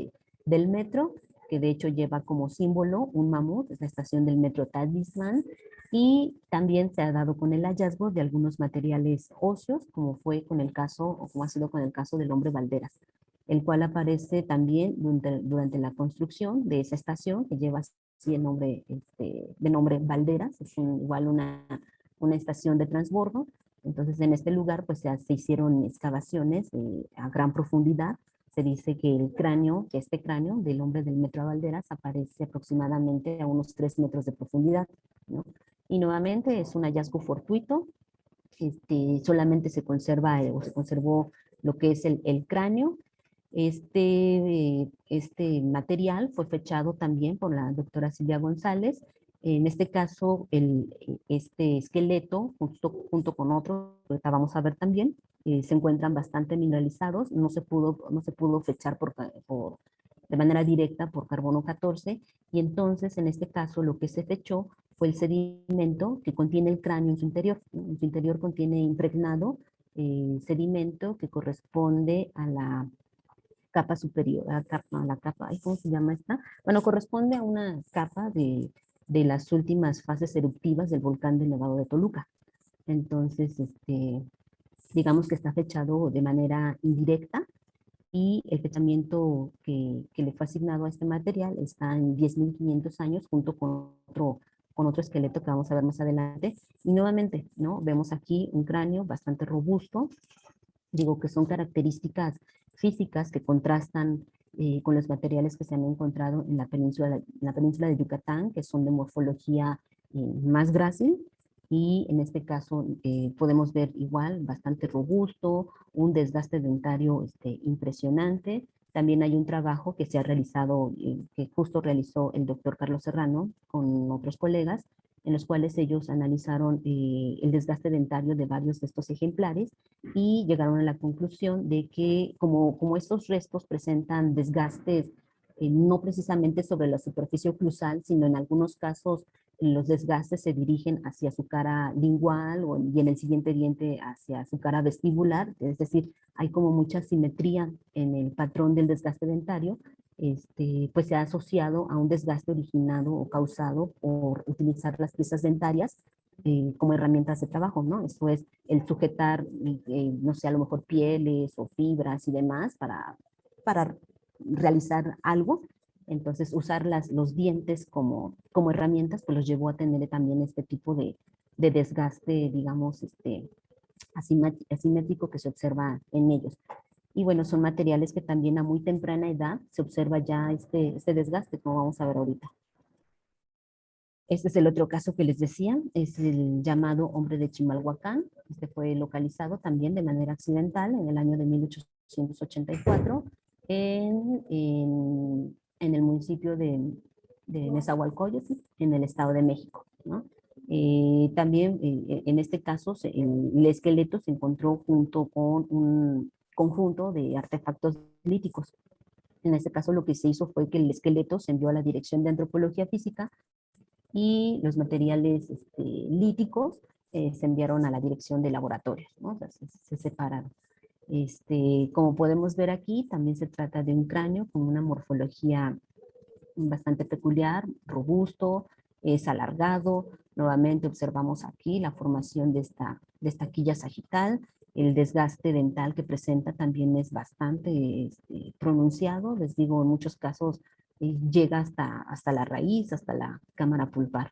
del metro, que de hecho lleva como símbolo un mamut, es la estación del metro Talismán, y también se ha dado con el hallazgo de algunos materiales óseos, como fue con el caso, o como ha sido con el caso del hombre Valderas, el cual aparece también durante la construcción de esa estación, que lleva así el nombre, de nombre Valderas, es igual una estación de transbordo. Entonces, en este lugar pues se hicieron excavaciones a gran profundidad. Se dice que este cráneo del hombre del metro Valderas aparece aproximadamente a unos 3 metros de profundidad, ¿no? Y nuevamente es un hallazgo fortuito. Solamente se conservó lo que es el cráneo. Este material fue fechado también por la doctora Silvia González. En este caso, este esqueleto, junto con otro, que ahorita vamos a ver también, se encuentran bastante mineralizados. No se pudo fechar de manera directa por carbono 14, y entonces en este caso lo que se fechó fue el sedimento que contiene el cráneo en su interior. En su interior contiene impregnado sedimento que corresponde a la capa superior, ¿cómo se llama esta? Bueno, corresponde a una capa de las últimas fases eruptivas del volcán del Nevado de Toluca. Entonces, digamos que está fechado de manera indirecta, y el fechamiento que le fue asignado a este material está en 10.500 años, junto con otro esqueleto que vamos a ver más adelante. Y nuevamente, ¿no? Vemos aquí un cráneo bastante robusto. Digo que son características físicas que contrastan con los materiales que se han encontrado en la península de Yucatán, que son de morfología más grácil, y en este caso podemos ver igual bastante robusto, un desgaste dentario impresionante. También hay un trabajo que se ha realizado, que justo realizó el doctor Carlos Serrano con otros colegas, en los cuales ellos analizaron el desgaste dentario de varios de estos ejemplares y llegaron a la conclusión de que como estos restos presentan desgastes no precisamente sobre la superficie oclusal, sino en algunos casos los desgastes se dirigen hacia su cara lingual y en el siguiente diente hacia su cara vestibular, es decir, hay como mucha simetría en el patrón del desgaste dentario, pues se ha asociado a un desgaste originado o causado por utilizar las piezas dentarias como herramientas de trabajo, ¿no? Esto es el sujetar, no sé, a lo mejor pieles o fibras y demás para realizar algo. Entonces, usar los dientes como herramientas, pues los llevó a tener también este tipo de desgaste, digamos, asimétrico que se observa en ellos. Y bueno, son materiales que también a muy temprana edad se observa ya este desgaste, como vamos a ver ahorita. Este es el otro caso que les decía, es el llamado hombre de Chimalhuacán. Este fue localizado también de manera accidental en el año de 1884 en el municipio de Nezahualcóyotl, en el Estado de México, ¿no? También en este caso el esqueleto se encontró junto con un conjunto de artefactos líticos. En este caso lo que se hizo fue que el esqueleto se envió a la Dirección de Antropología Física y los materiales líticos se enviaron a la Dirección de Laboratorios, ¿no? O sea, se separaron. Como podemos ver aquí, también se trata de un cráneo con una morfología bastante peculiar, robusto, es alargado. Nuevamente observamos aquí la formación de esta quilla sagital. El desgaste dental que presenta también es bastante pronunciado. Les digo, en muchos casos llega hasta la raíz, hasta la cámara pulpar,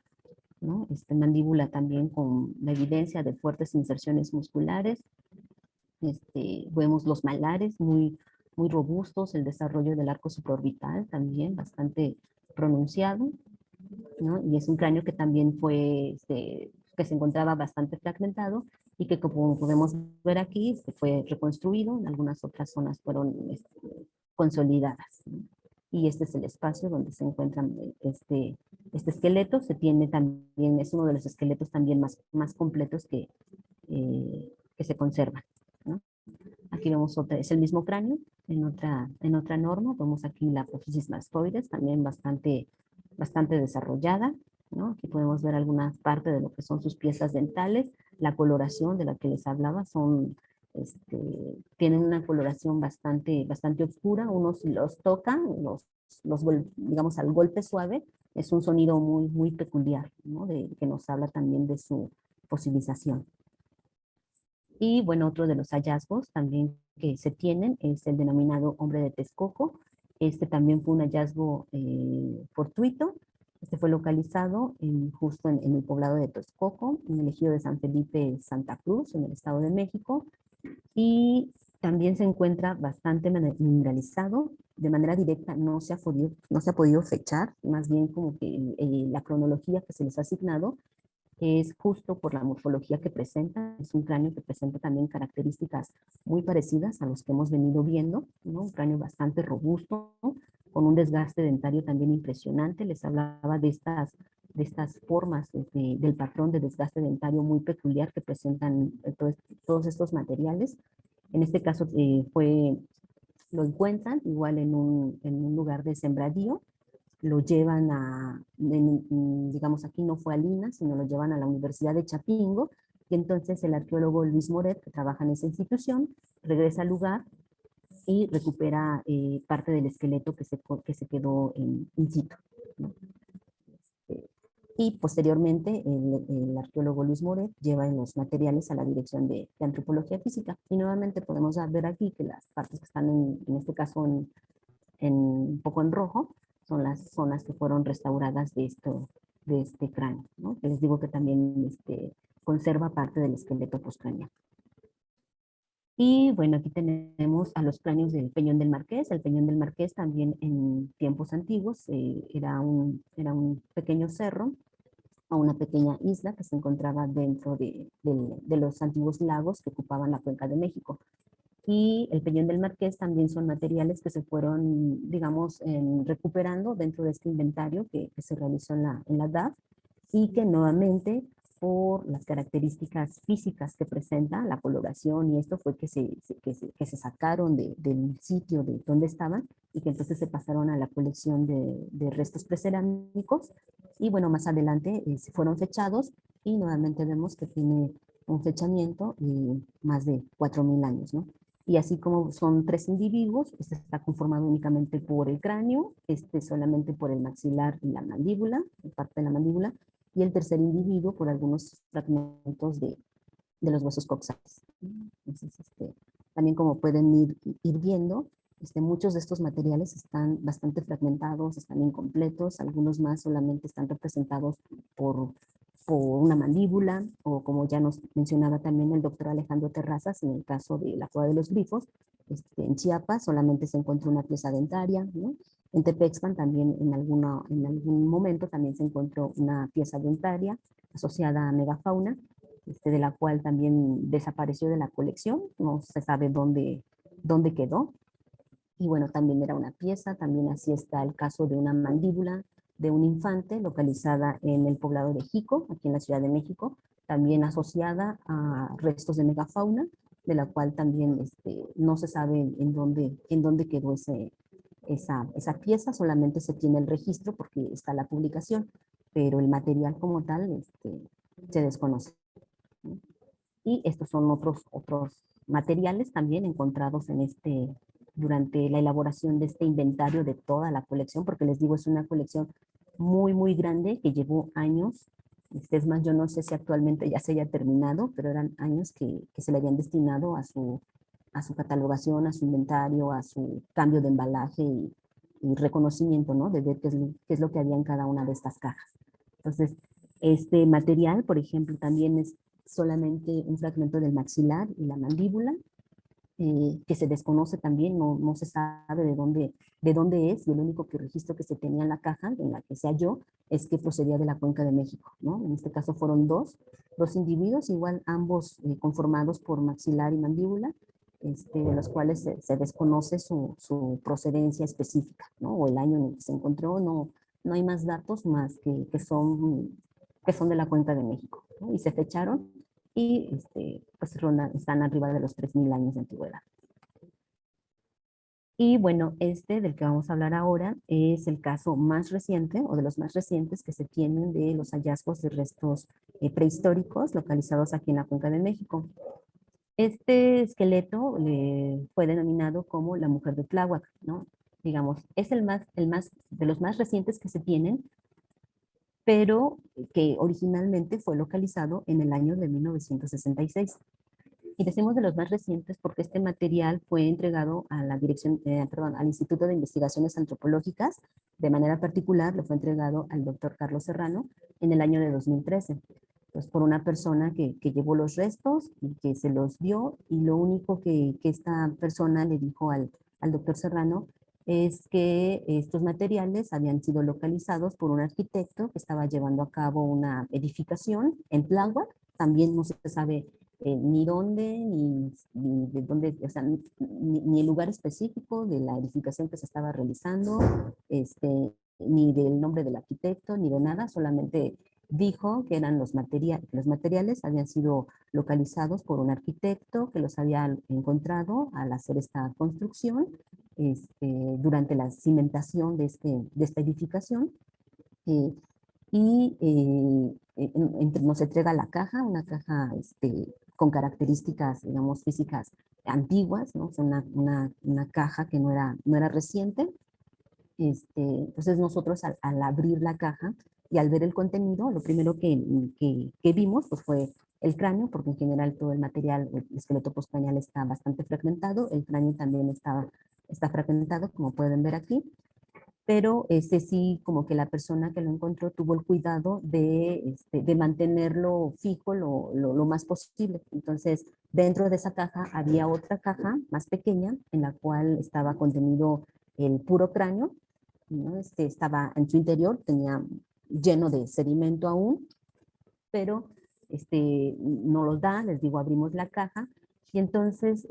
¿no? Mandíbula también con la evidencia de fuertes inserciones musculares. Vemos los malares muy robustos, el desarrollo del arco supraorbital también bastante pronunciado, ¿no? Y es un cráneo que también fue, que se encontraba bastante fragmentado y que, como podemos ver aquí, fue reconstruido, en algunas otras zonas fueron consolidadas, ¿no? Y este es el espacio donde se encuentra este esqueleto. Se tiene también, es uno de los esqueletos también más completos que se conservan, ¿no? Aquí vemos es el mismo cráneo en otra norma. Vemos aquí la apófisis mastoides, también bastante desarrollada, ¿no? Aquí podemos ver algunas partes de lo que son sus piezas dentales. La coloración de la que les hablaba tienen una coloración bastante oscura. Unos los tocan, digamos al golpe suave, es un sonido muy peculiar, ¿no? Que nos habla también de su fosilización. Y bueno, otro de los hallazgos también que se tienen es el denominado hombre de Texcoco. Este también fue un hallazgo fortuito. Este fue localizado justo en el poblado de Texcoco, en el ejido de San Felipe, Santa Cruz, en el Estado de México. Y también se encuentra bastante mineralizado. De manera directa no se ha podido fechar, más bien como que la cronología que se les ha asignado es justo por la morfología que presenta. Es un cráneo que presenta también características muy parecidas a los que hemos venido viendo, ¿no? Un cráneo bastante robusto, ¿no? Con un desgaste dentario también impresionante. Les hablaba de estas formas del patrón de desgaste dentario muy peculiar que presentan todos estos materiales. En este caso lo encuentran igual en un lugar de sembradío. Lo llevan digamos aquí no fue a Lina, sino lo llevan a la Universidad de Chapingo, y entonces el arqueólogo Luis Moret, que trabaja en esa institución, regresa al lugar y recupera parte del esqueleto que se quedó in situ, ¿no? Y posteriormente el arqueólogo Luis Moret lleva los materiales a la Dirección de Antropología Física, y nuevamente podemos ver aquí que las partes que están en este caso un poco en rojo, son las zonas que fueron restauradas de este cráneo, ¿no? Les digo que también conserva parte del esqueleto postcraneal. Y bueno, aquí tenemos a los cráneos del Peñón del Marqués. El Peñón del Marqués también en tiempos antiguos era un pequeño cerro o una pequeña isla que se encontraba dentro de los antiguos lagos que ocupaban la Cuenca de México. Y el Peñón del Marqués también son materiales que se fueron, digamos, recuperando dentro de este inventario que se realizó en la DAF y que nuevamente por las características físicas que presenta la coloración y esto fue que se sacaron del sitio de donde estaban y que entonces se pasaron a la colección de restos precerámicos y bueno, más adelante fueron fechados y nuevamente vemos que tiene un fechamiento y más de 4000 años, ¿no? Y así como son 3 individuos, este está conformado únicamente por el cráneo, este solamente por el maxilar y la mandíbula, parte de la mandíbula, y el tercer individuo por algunos fragmentos de los huesos coxales. Entonces, también como pueden ir viendo, muchos de estos materiales están bastante fragmentados, están incompletos, algunos más solamente están representados por una mandíbula, o como ya nos mencionaba también el doctor Alejandro Terrazas, en el caso de la Cueva de los Grifos, en Chiapas solamente se encontró una pieza dentaria, ¿no? En Tepexpan también en algún momento también se encontró una pieza dentaria asociada a megafauna, de la cual también desapareció de la colección, no se sabe dónde quedó. Y bueno, también era una pieza, también así está el caso de una mandíbula de un infante localizada en el poblado de Jico, aquí en la Ciudad de México, también asociada a restos de megafauna, de la cual también no se sabe en dónde quedó esa pieza, solamente se tiene el registro porque está la publicación, pero el material como tal se desconoce. Y estos son otros materiales también encontrados durante la elaboración de este inventario de toda la colección, porque les digo, es una colección muy, muy grande que llevó años. Es más, yo no sé si actualmente ya se haya terminado, pero eran años que se le habían destinado a su catalogación, a su inventario, a su cambio de embalaje y reconocimiento, ¿no? De ver qué es lo que había en cada una de estas cajas. Entonces, este material, por ejemplo, también es solamente un fragmento del maxilar y la mandíbula, que se desconoce también, no se sabe de dónde es, y el único registro que se tenía en la caja, en la que se halló, es que procedía de la Cuenca de México, ¿no? En este caso fueron dos individuos, igual ambos conformados por maxilar y mandíbula, de los cuales se desconoce su procedencia específica, ¿no? O el año en el que se encontró, no hay más datos más que son de la Cuenca de México, ¿no? Y se fecharon y pues están arriba de los 3000 años de antigüedad. Y bueno, del que vamos a hablar ahora es el caso más reciente, o de los más recientes que se tienen de los hallazgos de restos prehistóricos localizados aquí en la Cuenca de México. Este esqueleto fue denominado como la mujer de Tláhuac, ¿no? Digamos, es de los más recientes que se tienen, pero que originalmente fue localizado en el año de 1966. Y decimos de los más recientes porque este material fue entregado a la al Instituto de Investigaciones Antropológicas, de manera particular le fue entregado al doctor Carlos Serrano en el año de 2013. Pues por una persona que llevó los restos y que se los dio, y lo único que esta persona le dijo al doctor Serrano es que estos materiales habían sido localizados por un arquitecto que estaba llevando a cabo una edificación en Tláhuac. También no se sabe ni dónde, ni de dónde, o sea, ni el lugar específico de la edificación que se estaba realizando, ni del nombre del arquitecto, ni de nada, solamente dijo que eran los materiales habían sido localizados por un arquitecto que los había encontrado al hacer esta construcción durante la cimentación de esta edificación. Nos entrega la caja, una caja con características, digamos, físicas antiguas, ¿no? O sea, una caja que no era reciente. Entonces nosotros al abrir la caja y al ver el contenido, lo primero que vimos pues, fue el cráneo, porque en general todo el material, el esqueleto postcraneal está bastante fragmentado, el cráneo también está fragmentado, como pueden ver aquí, pero ese sí, como que la persona que lo encontró tuvo el cuidado de mantenerlo fijo lo más posible. Entonces, dentro de esa caja había otra caja más pequeña en la cual estaba contenido el puro cráneo, ¿no? Estaba en su interior, tenía lleno de sedimento aún, pero no los da, les digo, abrimos la caja y entonces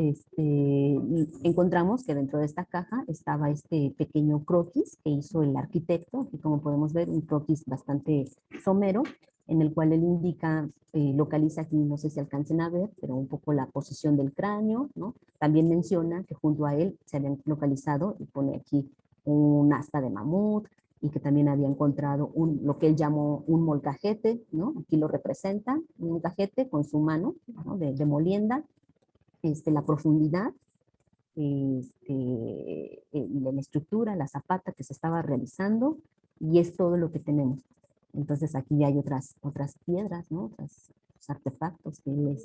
encontramos que dentro de esta caja estaba este pequeño croquis que hizo el arquitecto, y como podemos ver, un croquis bastante somero, en el cual él indica, localiza aquí, no sé si alcancen a ver, pero un poco la posición del cráneo, ¿no? También menciona que junto a él se habían localizado, y pone aquí un asta de mamut, y que también había encontrado lo que él llamó un molcajete, ¿no? Aquí lo representa, un molcajete con su mano, ¿no? de molienda, la profundidad, la estructura, la zapata que se estaba realizando, y es todo lo que tenemos. Entonces aquí hay otras piedras, ¿no? Otros artefactos que él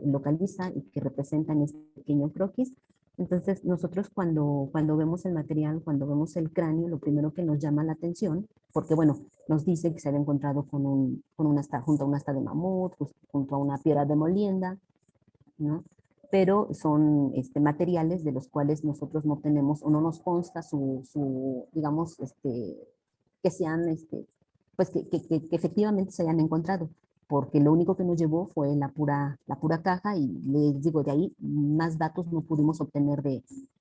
localiza y que representan este pequeño croquis. Entonces nosotros cuando vemos el material, cuando vemos el cráneo, lo primero que nos llama la atención, porque bueno, nos dice que se había encontrado junto a una asta de mamut, junto a una piedra de molienda, ¿no? Pero son materiales de los cuales nosotros no tenemos o no nos consta digamos, que sean, pues que efectivamente se hayan encontrado, porque lo único que nos llevó fue la pura caja, y les digo, de ahí más datos no pudimos obtener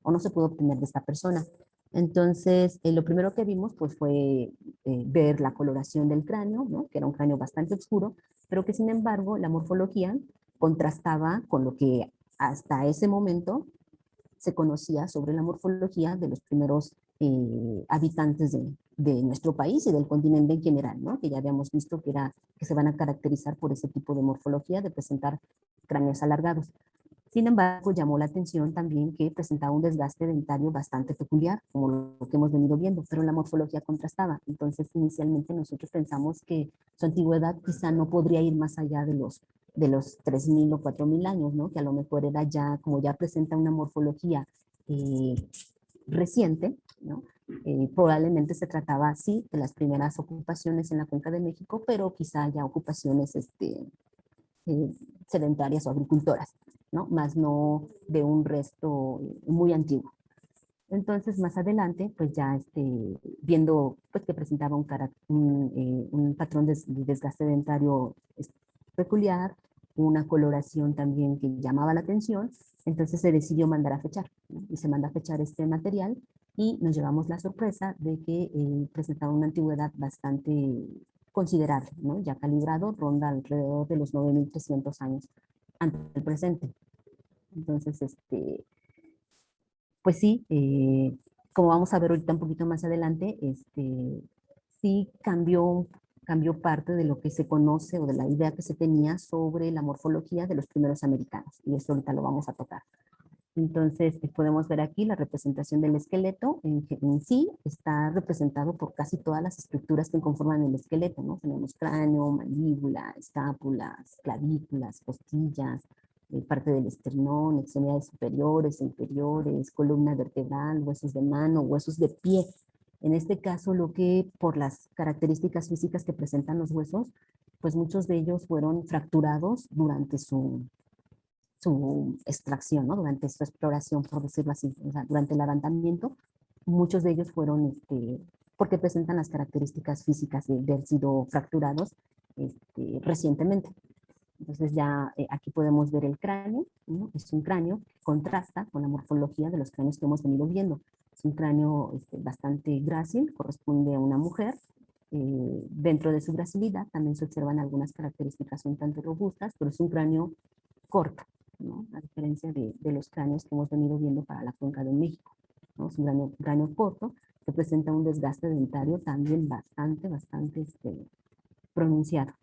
o no se pudo obtener de esta persona. Entonces, lo primero que vimos pues fue ver la coloración del cráneo, ¿no? Que era un cráneo bastante oscuro, pero que sin embargo la morfología contrastaba con lo que hasta ese momento se conocía sobre la morfología de los primeros habitantes de nuestro país y del continente en general, ¿no? Que ya habíamos visto que se van a caracterizar por ese tipo de morfología, de presentar cráneos alargados. Sin embargo, llamó la atención también que presentaba un desgaste dentario bastante peculiar, como lo que hemos venido viendo, pero la morfología contrastaba. Entonces, inicialmente nosotros pensamos que su antigüedad quizá no podría ir más allá de los 3.000 o 4.000 años, ¿no? Que a lo mejor era ya, como ya presenta una morfología reciente, ¿no? Probablemente se trataba, sí, de las primeras ocupaciones en la Cuenca de México, pero quizá ya ocupaciones sedentarias o agricultoras, ¿no? Más no de un resto muy antiguo. Entonces, más adelante, pues ya viendo pues, que presentaba un patrón de desgaste dentario peculiar, una coloración también que llamaba la atención, entonces se decidió mandar a fechar, ¿no? Y se manda a fechar este material, y nos llevamos la sorpresa de que presentaba una antigüedad bastante considerable, ¿no? Ya calibrado, ronda alrededor de los 9.300 años antes del presente. Entonces, pues sí, como vamos a ver ahorita un poquito más adelante, sí cambió parte de lo que se conoce o de la idea que se tenía sobre la morfología de los primeros americanos, y eso ahorita lo vamos a tocar. Entonces, podemos ver aquí la representación del esqueleto. En sí está representado por casi todas las estructuras que conforman el esqueleto, ¿no? Tenemos cráneo, mandíbula, escápulas, clavículas, costillas, parte del esternón, extremidades superiores e inferiores, columna vertebral, huesos de mano, huesos de pie. En este caso, lo que por las características físicas que presentan los huesos, pues muchos de ellos fueron fracturados durante su extracción, ¿no? Durante su exploración, por decirlo así, o sea, durante el levantamiento, muchos de ellos fueron, porque presentan las características físicas de haber sido fracturados recientemente. Entonces ya aquí podemos ver el cráneo, ¿no? Es un cráneo que contrasta con la morfología de los cráneos que hemos venido viendo. Es un cráneo bastante grácil, corresponde a una mujer. Dentro de su gracilidad también se observan algunas características un tanto robustas, pero es un cráneo corto, ¿no? A diferencia de los cráneos que hemos venido viendo para la Cuenca de México, ¿no? Es un cráneo corto que presenta un desgaste dentario también bastante pronunciado.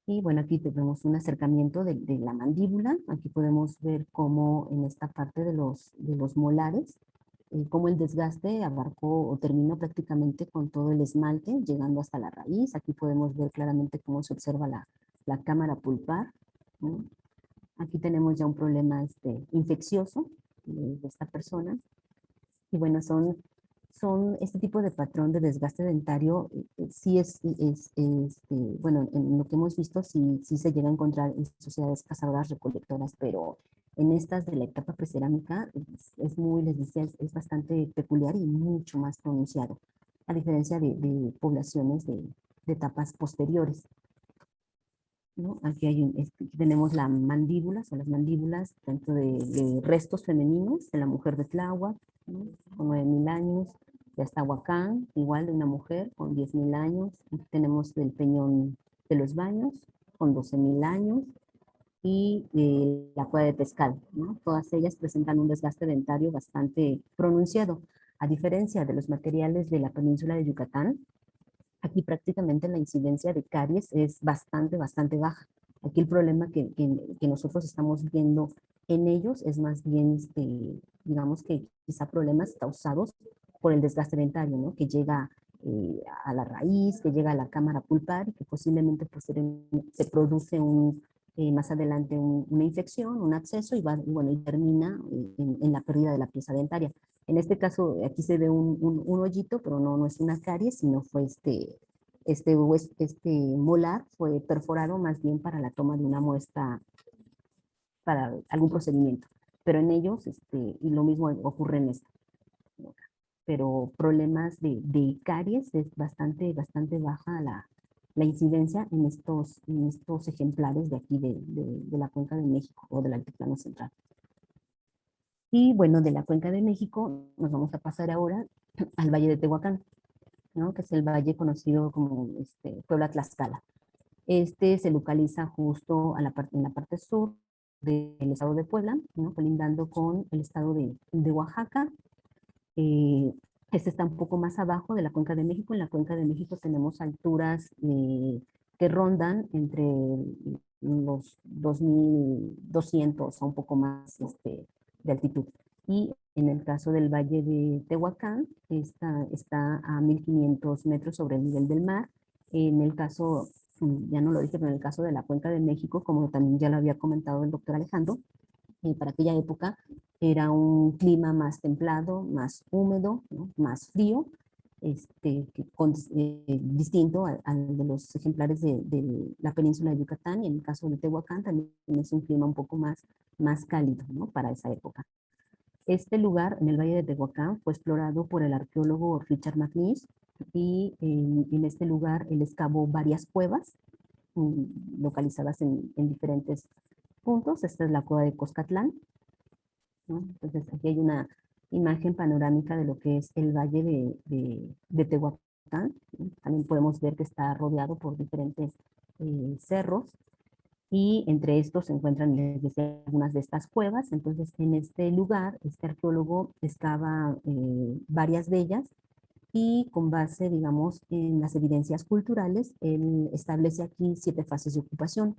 Y bueno, aquí tenemos un acercamiento de la mandíbula. Aquí podemos ver cómo en esta parte de los molares, cómo el desgaste abarcó o terminó prácticamente con todo el esmalte, llegando hasta la raíz. Aquí podemos ver claramente cómo se observa la cámara pulpar, ¿no? Aquí tenemos ya un problema infeccioso de esta persona. Y bueno, son este tipo de patrón de desgaste dentario, sí bueno, en lo que hemos visto, sí se llega a encontrar en sociedades cazadoras recolectoras, pero en estas de la etapa precerámica es muy, les decía, es bastante peculiar y mucho más pronunciado, a diferencia de poblaciones de etapas posteriores, ¿no? Aquí tenemos la mandíbula, son las mandíbulas, tanto de restos femeninos de la mujer de Tláhuac, ¿no? Con 9.000 años, de Aztahuacán, igual de una mujer con 10.000 años. Aquí tenemos del Peñón de los Baños, con 12.000 años, y la Cueva de Tezcal, ¿no? Todas ellas presentan un desgaste dentario bastante pronunciado, a diferencia de los materiales de la península de Yucatán. Aquí prácticamente la incidencia de caries es bastante baja. Aquí el problema que nosotros estamos viendo en ellos es más bien, digamos que quizá problemas causados por el desgaste dentario, ¿no? Que llega a la raíz, que llega a la cámara pulpar y que posiblemente se produce más adelante una infección, un absceso y bueno, y termina en la pérdida de la pieza dentaria. En este caso, aquí se ve un hoyito, pero no es una caries, sino fue este molar fue perforado más bien para la toma de una muestra para algún procedimiento. Pero en ellos, y lo mismo ocurre en esto. Pero problemas de caries es bastante baja la incidencia en estos ejemplares de aquí de la Cuenca de México o del Altiplano Central. Y bueno, de la Cuenca de México nos vamos a pasar ahora al Valle de Tehuacán, ¿no? Que es el valle conocido como Puebla Tlaxcala. Este se localiza justo en la parte sur del estado de Puebla, ¿no? Colindando con el estado de Oaxaca. Este está un poco más abajo de la Cuenca de México. En la Cuenca de México tenemos alturas que rondan entre los 2.200 o un poco más de altitud. Y en el caso del Valle de Tehuacán, está a 1.500 metros sobre el nivel del mar. En el caso, ya no lo dije, pero en el caso de la Cuenca de México, como también ya lo había comentado el doctor Alejandro, para aquella época era un clima más templado, más húmedo, ¿no? Más frío, distinto al de los ejemplares de la península de Yucatán, y en el caso de Tehuacán también es un clima un poco más cálido, ¿no? Para esa época. Este lugar, en el Valle de Tehuacán, fue explorado por el arqueólogo Richard McNeish, y en este lugar él excavó varias cuevas localizadas en diferentes puntos. Esta es la cueva de Coscatlán, ¿no? Entonces aquí hay una imagen panorámica de lo que es el Valle de Tehuacán, ¿no? También podemos ver que está rodeado por diferentes cerros, y entre estos se encuentran, les decía, algunas de estas cuevas. Entonces en este lugar, este arqueólogo excava varias de ellas, y con base, digamos, en las evidencias culturales, él establece aquí 7 fases de ocupación,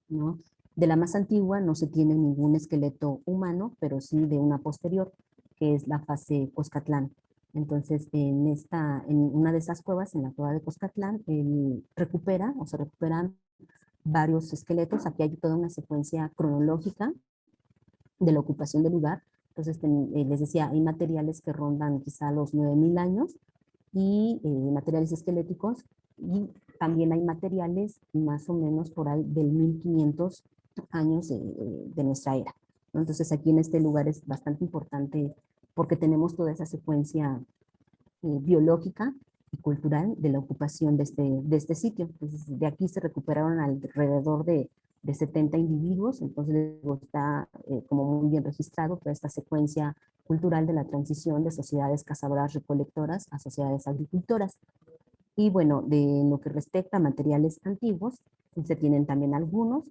¿no? De la más antigua no se tiene ningún esqueleto humano, pero sí de una posterior, que es la fase Coscatlán. Entonces, en una de esas cuevas, en la cueva de Coscatlán, él se recuperan varios esqueletos. Aquí hay toda una secuencia cronológica de la ocupación del lugar. Entonces, les decía, hay materiales que rondan quizá los 9.000 años, y materiales esqueléticos, y también hay materiales más o menos por ahí del 1.500 años de nuestra era, ¿no? Entonces aquí en este lugar es bastante importante porque tenemos toda esa secuencia biológica y cultural de la ocupación de este sitio. Entonces, de aquí se recuperaron alrededor de 70 individuos. Entonces está como muy bien registrado toda esta secuencia cultural de la transición de sociedades cazadoras recolectoras a sociedades agricultoras. Y bueno, de lo que respecta a materiales antiguos, se tienen también algunos.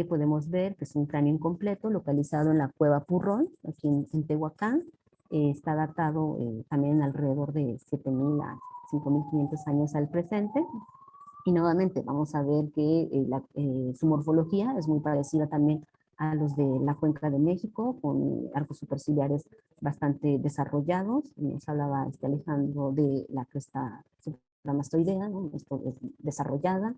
Podemos ver que es un cráneo incompleto localizado en la cueva Purrón, aquí en Tehuacán. Está datado también alrededor de 7.000 a 5.500 años al presente. Y nuevamente vamos a ver que su morfología es muy parecida también a los de la Cuenca de México, con arcos superciliares bastante desarrollados. Nos hablaba Alejandro de la cresta supramastoidea, ¿no? Esto es desarrollada.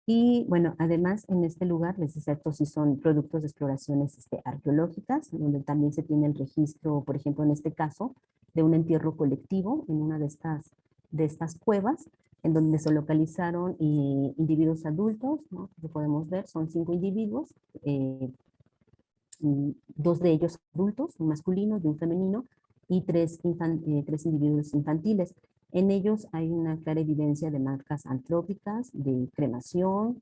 Y bueno, además en este lugar, les decía, estos sí son productos de exploraciones arqueológicas, donde también se tiene el registro, por ejemplo, en este caso, de un entierro colectivo en una de estas cuevas, en donde se localizaron individuos adultos, ¿no? Que podemos ver, son 5 individuos, 2 de ellos adultos, un masculino y un femenino, y 3 individuos infantiles. En ellos hay una clara evidencia de marcas antrópicas, de cremación,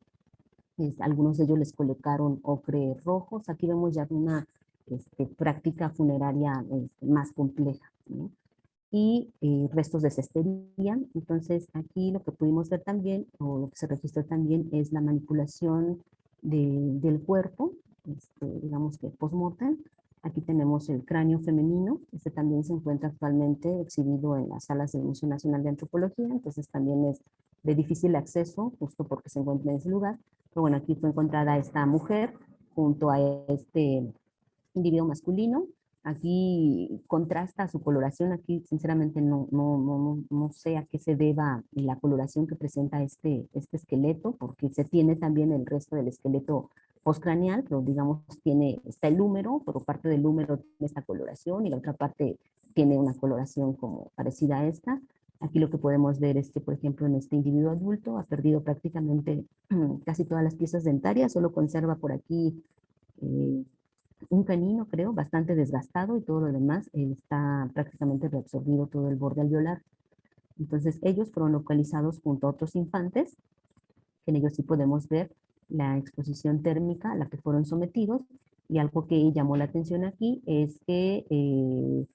algunos de ellos les colocaron ocre rojos. Aquí vemos ya una práctica funeraria más compleja, ¿no? Y restos de cestería. Entonces aquí lo que pudimos ver también, o lo que se registró también, es la manipulación del cuerpo, digamos que post-mortem. Aquí tenemos el cráneo femenino, este también se encuentra actualmente exhibido en las salas del Museo Nacional de Antropología, entonces también es de difícil acceso, justo porque se encuentra en ese lugar. Pero bueno, aquí fue encontrada esta mujer junto a este individuo masculino. Aquí contrasta su coloración, aquí sinceramente no sé a qué se deba la coloración que presenta este esqueleto, porque se tiene también el resto del esqueleto postcraneal, pero digamos está el húmero, pero parte del húmero tiene esta coloración y la otra parte tiene una coloración como parecida a esta. Aquí lo que podemos ver es que, por ejemplo, en este individuo adulto ha perdido prácticamente casi todas las piezas dentarias, solo conserva por aquí un canino, creo, bastante desgastado, y todo lo demás está prácticamente reabsorbido, todo el borde alveolar. Entonces ellos fueron localizados junto a otros infantes, que en ellos sí podemos ver la exposición térmica a la que fueron sometidos, y algo que llamó la atención aquí es que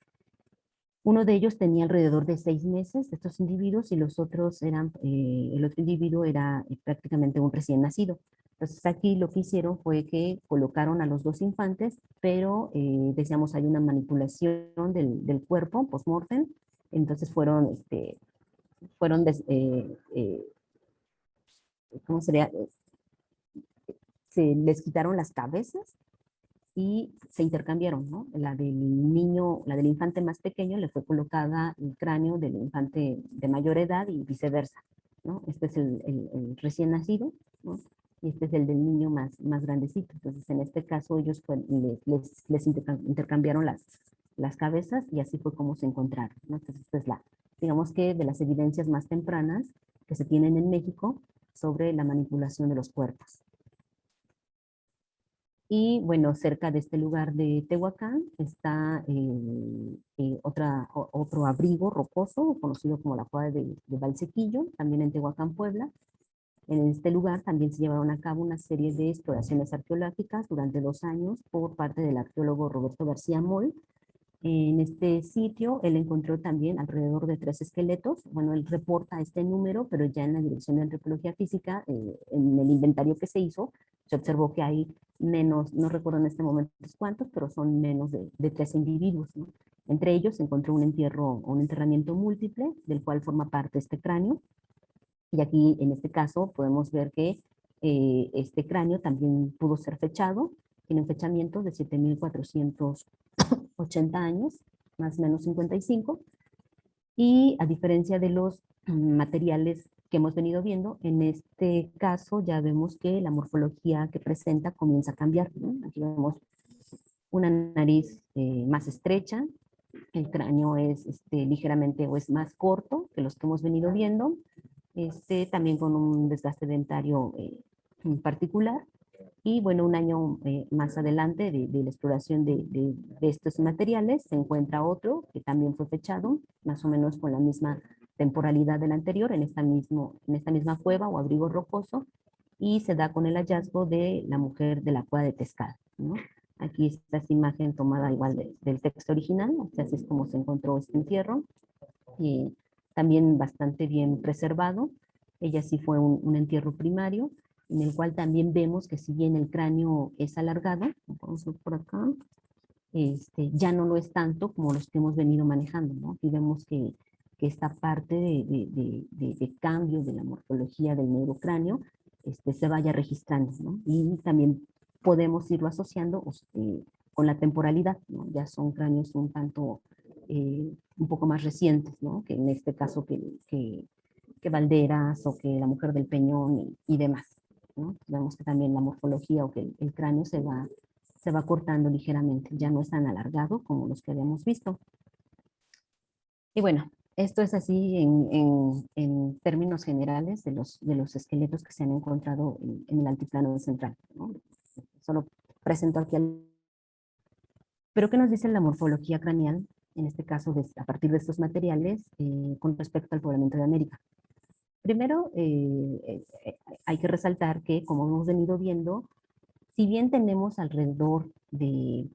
uno de ellos tenía alrededor de 6 meses, de estos individuos, y los otros eran, el otro individuo era prácticamente un recién nacido. Entonces aquí lo que hicieron fue que colocaron a los 2 infantes, pero decíamos hay una manipulación del cuerpo post-mortem, entonces ¿cómo sería? Se les quitaron las cabezas y se intercambiaron, ¿no? La del infante más pequeño le fue colocada el cráneo del infante de mayor edad y viceversa, ¿no? Este es el recién nacido, ¿no? Y este es el del niño más grandecito. Entonces, en este caso, ellos les intercambiaron las cabezas, y así fue como se encontraron, ¿no? Entonces, esta es digamos que de las evidencias más tempranas que se tienen en México sobre la manipulación de los cuerpos. Y bueno, cerca de este lugar de Tehuacán está otro abrigo rocoso, conocido como la cueva de Valsequillo, también en Tehuacán, Puebla. En este lugar también se llevaron a cabo una serie de exploraciones arqueológicas durante 2 años por parte del arqueólogo Roberto García Moll. En este sitio él encontró también alrededor de 3 esqueletos. Bueno, él reporta este número, pero ya en la Dirección de Antropología Física, en el inventario que se hizo, se observó que hay menos, no recuerdo en este momento cuántos, pero son menos de 3 individuos, ¿no? Entre ellos se encontró un enterramiento múltiple, del cual forma parte este cráneo. Y aquí, en este caso, podemos ver que este cráneo también pudo ser fechado. Tiene un fechamiento de 7.480 años, más o menos 55. Y a diferencia de los materiales que hemos venido viendo, en este caso ya vemos que la morfología que presenta comienza a cambiar, ¿no? Aquí vemos una nariz más estrecha, el cráneo es ligeramente o es más corto que los que hemos venido viendo, también con un desgaste dentario particular. Y bueno, un año más adelante de la exploración de estos materiales, se encuentra otro que también fue fechado, más o menos con la misma temporalidad del anterior, en esta misma cueva o abrigo rocoso, y se da con el hallazgo de la mujer de la cueva de Tezcal, ¿no? Aquí está esta imagen tomada igual del texto original, o sea, así es como se encontró este entierro, también bastante bien preservado. Ella sí fue un entierro primario, en el cual también vemos que si bien el cráneo es alargado, vamos a ver por acá, ya no lo es tanto como los que hemos venido manejando, ¿no? Aquí vemos que esta parte de cambio de la morfología del neurocráneo se vaya registrando, ¿no? Y también podemos irlo asociando con la temporalidad, ¿no? Ya son cráneos un tanto, un poco más recientes, ¿no? Que en este caso que Valderas o que la mujer del Peñón y demás. ¿no? Vemos que también la morfología o que el cráneo se va cortando ligeramente, ya no es tan alargado como los que habíamos visto. Y bueno, esto es así en términos generales de los esqueletos que se han encontrado en el altiplano central, ¿no? Solo presento aquí Pero ¿qué nos dice la morfología craneal, en este caso a partir de estos materiales, con respecto al poblamiento de América? Primero, hay que resaltar que, como hemos venido viendo, si bien tenemos alrededor de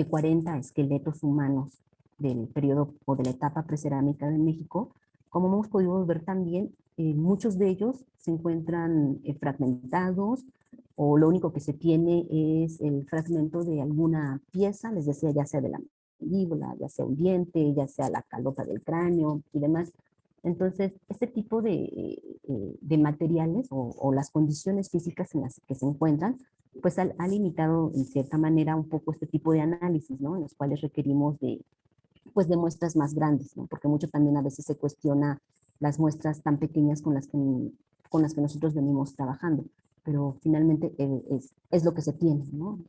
40 esqueletos humanos del periodo o de la etapa precerámica de México, como hemos podido ver también, muchos de ellos se encuentran fragmentados, o lo único que se tiene es el fragmento de alguna pieza, les decía, ya sea de la mandíbula, ya sea un diente, ya sea la calota del cráneo y demás. Entonces, este tipo de materiales o las condiciones físicas en las que se encuentran, pues ha limitado en cierta manera un poco este tipo de análisis, ¿no? En los cuales requerimos pues de muestras más grandes, ¿no? Porque mucho también a veces se cuestiona las muestras tan pequeñas con las que nosotros venimos trabajando, pero finalmente es lo que se tiene, ¿no?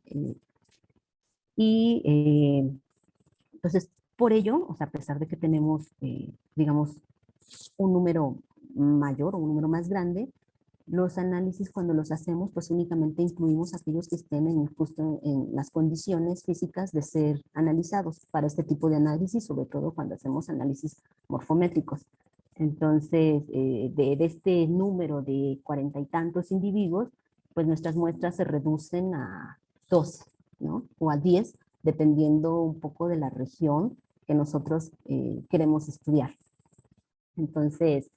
Entonces, por ello, o sea, a pesar de que tenemos, digamos, un número mayor o un número más grande, los análisis cuando los hacemos, pues únicamente incluimos aquellos que estén justo en las condiciones físicas de ser analizados para este tipo de análisis, sobre todo cuando hacemos análisis morfométricos. Entonces, de este número de 40 y tantos individuos, pues nuestras muestras se reducen a 12, ¿no? O a 10, dependiendo un poco de la región que nosotros queremos estudiar. Entonces,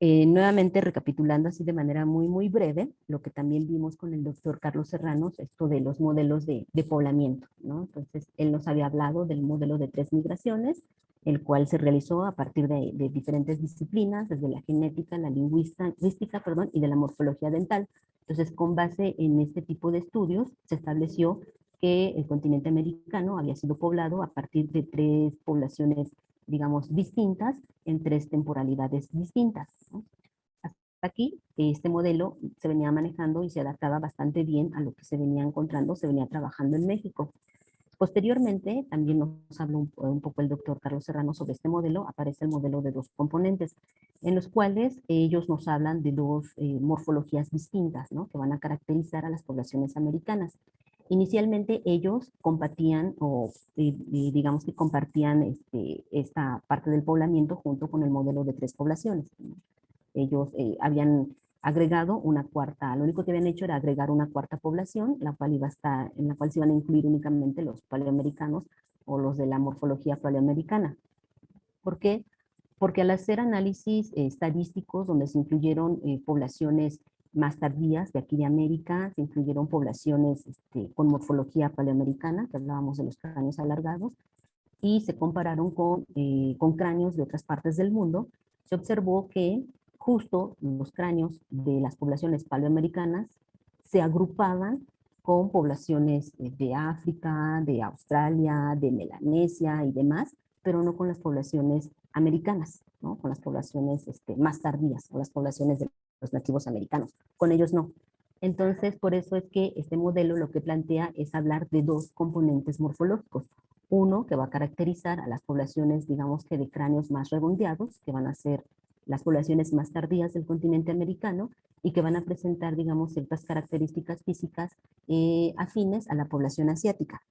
nuevamente recapitulando así de manera muy breve, lo que también vimos con el doctor Carlos Serrano, esto de los modelos de poblamiento, ¿no? Entonces, él nos había hablado del modelo de 3 migraciones, el cual se realizó a partir de diferentes disciplinas, desde la genética, la lingüística, perdón, y de la morfología dental. Entonces, con base en este tipo de estudios, se estableció que el continente americano había sido poblado a partir de 3 poblaciones, digamos, distintas en 3 temporalidades distintas, ¿no? Hasta aquí, este modelo se venía manejando y se adaptaba bastante bien a lo que se venía encontrando, se venía trabajando en México. Posteriormente, también nos habló un poco el doctor Carlos Serrano sobre este modelo. Aparece el modelo de 2 componentes, en los cuales ellos nos hablan de 2 morfologías distintas, ¿no? Que van a caracterizar a las poblaciones americanas. Inicialmente ellos compartían, o digamos que compartían esta parte del poblamiento junto con el modelo de 3 poblaciones, ¿no? Ellos habían agregado una cuarta, lo único que habían hecho era agregar una cuarta población, la cual iba a estar, en la cual se iban a incluir únicamente los paleoamericanos o los de la morfología paleoamericana. ¿Por qué? Porque al hacer análisis estadísticos donde se incluyeron poblaciones más tardías de aquí de América, se incluyeron poblaciones con morfología paleoamericana, que hablábamos de los cráneos alargados, y se compararon con cráneos de otras partes del mundo, se observó que justo los cráneos de las poblaciones paleoamericanas se agrupaban con poblaciones de África, de Australia, de Melanesia y demás, pero no con las poblaciones americanas, ¿no? Con las poblaciones más tardías, o las poblaciones de los nativos americanos. Con ellos no. Entonces, por eso es que este modelo lo que plantea es hablar de 2 componentes morfológicos. Uno que va a caracterizar a las poblaciones, digamos que de cráneos más redondeados, que van a ser las poblaciones más tardías del continente americano y que van a presentar, digamos, ciertas características físicas afines a la población asiática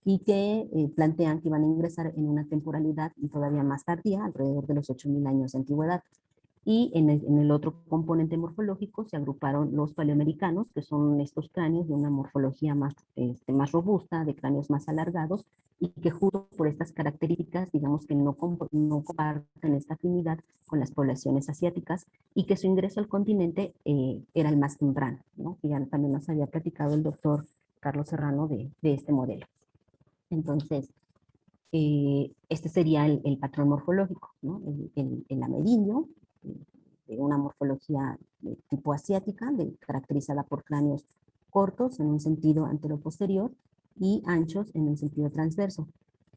y que plantean que van a ingresar en una temporalidad todavía más tardía, alrededor de los 8.000 años de antigüedad. Y en el otro componente morfológico se agruparon los paleoamericanos, que son estos cráneos de una morfología más robusta, de cráneos más alargados, y que justo por estas características, digamos que no comparten esta afinidad con las poblaciones asiáticas, y que su ingreso al continente era el más temprano, ¿no? Y ya también nos había platicado el doctor Carlos Serrano de este modelo. Entonces, este sería el patrón morfológico, ¿no? El amerindio, de una morfología de tipo asiática, caracterizada por cráneos cortos en un sentido antero-posterior y anchos en un sentido transverso,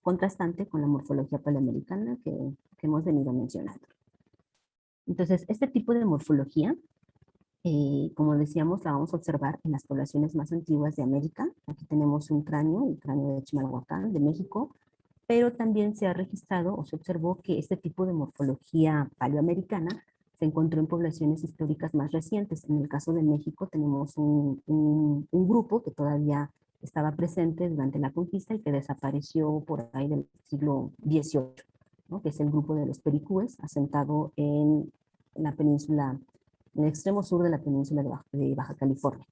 contrastante con la morfología paleoamericana que hemos venido mencionando. Entonces, este tipo de morfología Como decíamos, la vamos a observar en las poblaciones más antiguas de América. Aquí tenemos un cráneo, el cráneo de Chimalhuacán, de México, pero también se ha registrado o se observó que este tipo de morfología paleoamericana se encontró en poblaciones históricas más recientes. En el caso de México tenemos un grupo que todavía estaba presente durante la conquista y que desapareció por ahí del siglo XVIII, ¿no? Que es el grupo de los pericúes, asentado en la península, en el extremo sur de la península de Baja California.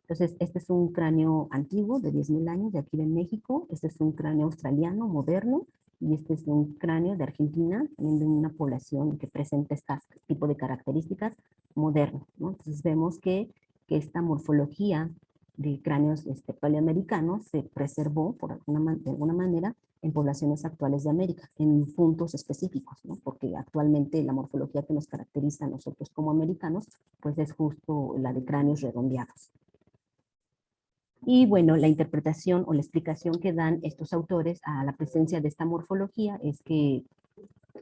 Entonces, este es un cráneo antiguo de 10.000 años de aquí de México, este es un cráneo australiano moderno, y este es un cráneo de Argentina, también de una población que presenta este tipo de características moderno, ¿no? Entonces vemos que esta morfología de cráneos paleoamericanos se preservó de alguna manera en poblaciones actuales de América, en puntos específicos, ¿no? Porque actualmente la morfología que nos caracteriza a nosotros como americanos, pues es justo la de cráneos redondeados. Y bueno, la interpretación o la explicación que dan estos autores a la presencia de esta morfología es que,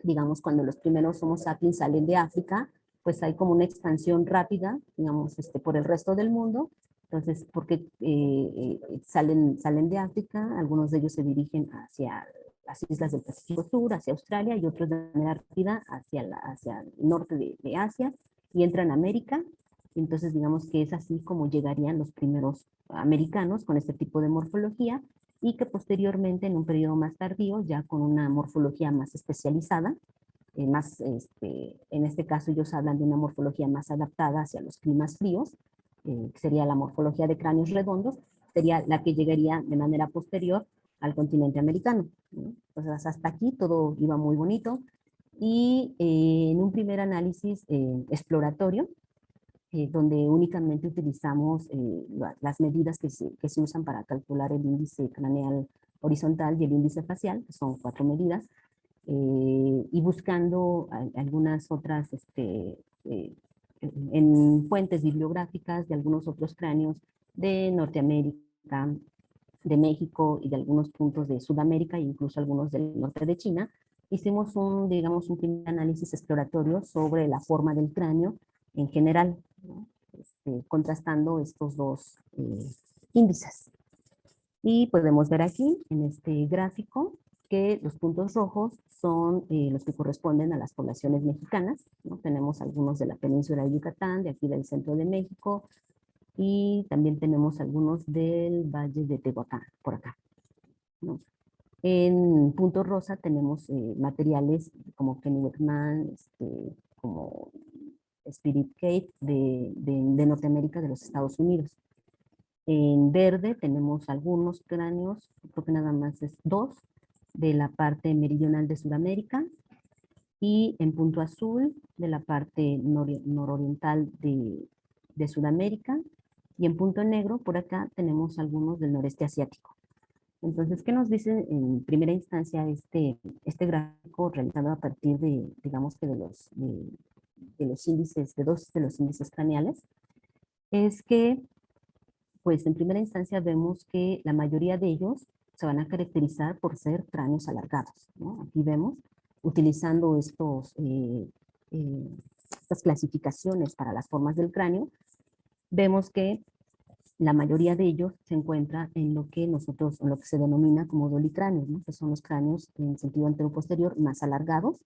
digamos, cuando los primeros Homo sapiens salen de África, pues hay como una expansión rápida, digamos, por el resto del mundo. Entonces, porque salen de África, algunos de ellos se dirigen hacia las islas del Pacífico Sur, hacia Australia, y otros de manera rápida hacia el norte de Asia, y entran a América. Entonces, digamos que es así como llegarían los primeros americanos con este tipo de morfología, y que posteriormente, en un periodo más tardío, ya con una morfología más especializada, en este caso ellos hablan de una morfología más adaptada hacia los climas fríos, que sería la morfología de cráneos redondos, sería la que llegaría de manera posterior al continente americano, ¿no? Entonces, hasta aquí todo iba muy bonito, y en un primer análisis exploratorio, donde únicamente utilizamos las medidas que se usan para calcular el índice craneal horizontal y el índice facial, que son 4 medidas, y buscando algunas otras en fuentes bibliográficas de algunos otros cráneos de Norteamérica, de México y de algunos puntos de Sudamérica e incluso algunos del norte de China. Hicimos digamos, un primer análisis exploratorio sobre la forma del cráneo en general, ¿no? Contrastando estos dos índices. Y podemos ver aquí en este gráfico que los puntos rojos son los que corresponden a las poblaciones mexicanas, ¿no? Tenemos algunos de la península de Yucatán, de aquí del centro de México, y también tenemos algunos del Valle de Tehuacán, por acá, ¿no? En punto rosa tenemos materiales como Kennewickman, como Spirit Cave de Norteamérica, de los Estados Unidos. En verde tenemos algunos cráneos, creo que nada más es 2, de la parte meridional de Sudamérica, y en punto azul de la parte nororiental de Sudamérica, y en punto negro por acá tenemos algunos del noreste asiático. Entonces, ¿qué nos dice en primera instancia este gráfico realizado a partir digamos que de los índices, de 2 de los índices craneales? Es que, pues en primera instancia vemos que la mayoría de ellos se van a caracterizar por ser cráneos alargados, ¿no? Aquí vemos, utilizando estas clasificaciones para las formas del cráneo, vemos que la mayoría de ellos se encuentra en lo que se denomina como dolicráneos, ¿no? Que son los cráneos en sentido anteroposterior más alargados,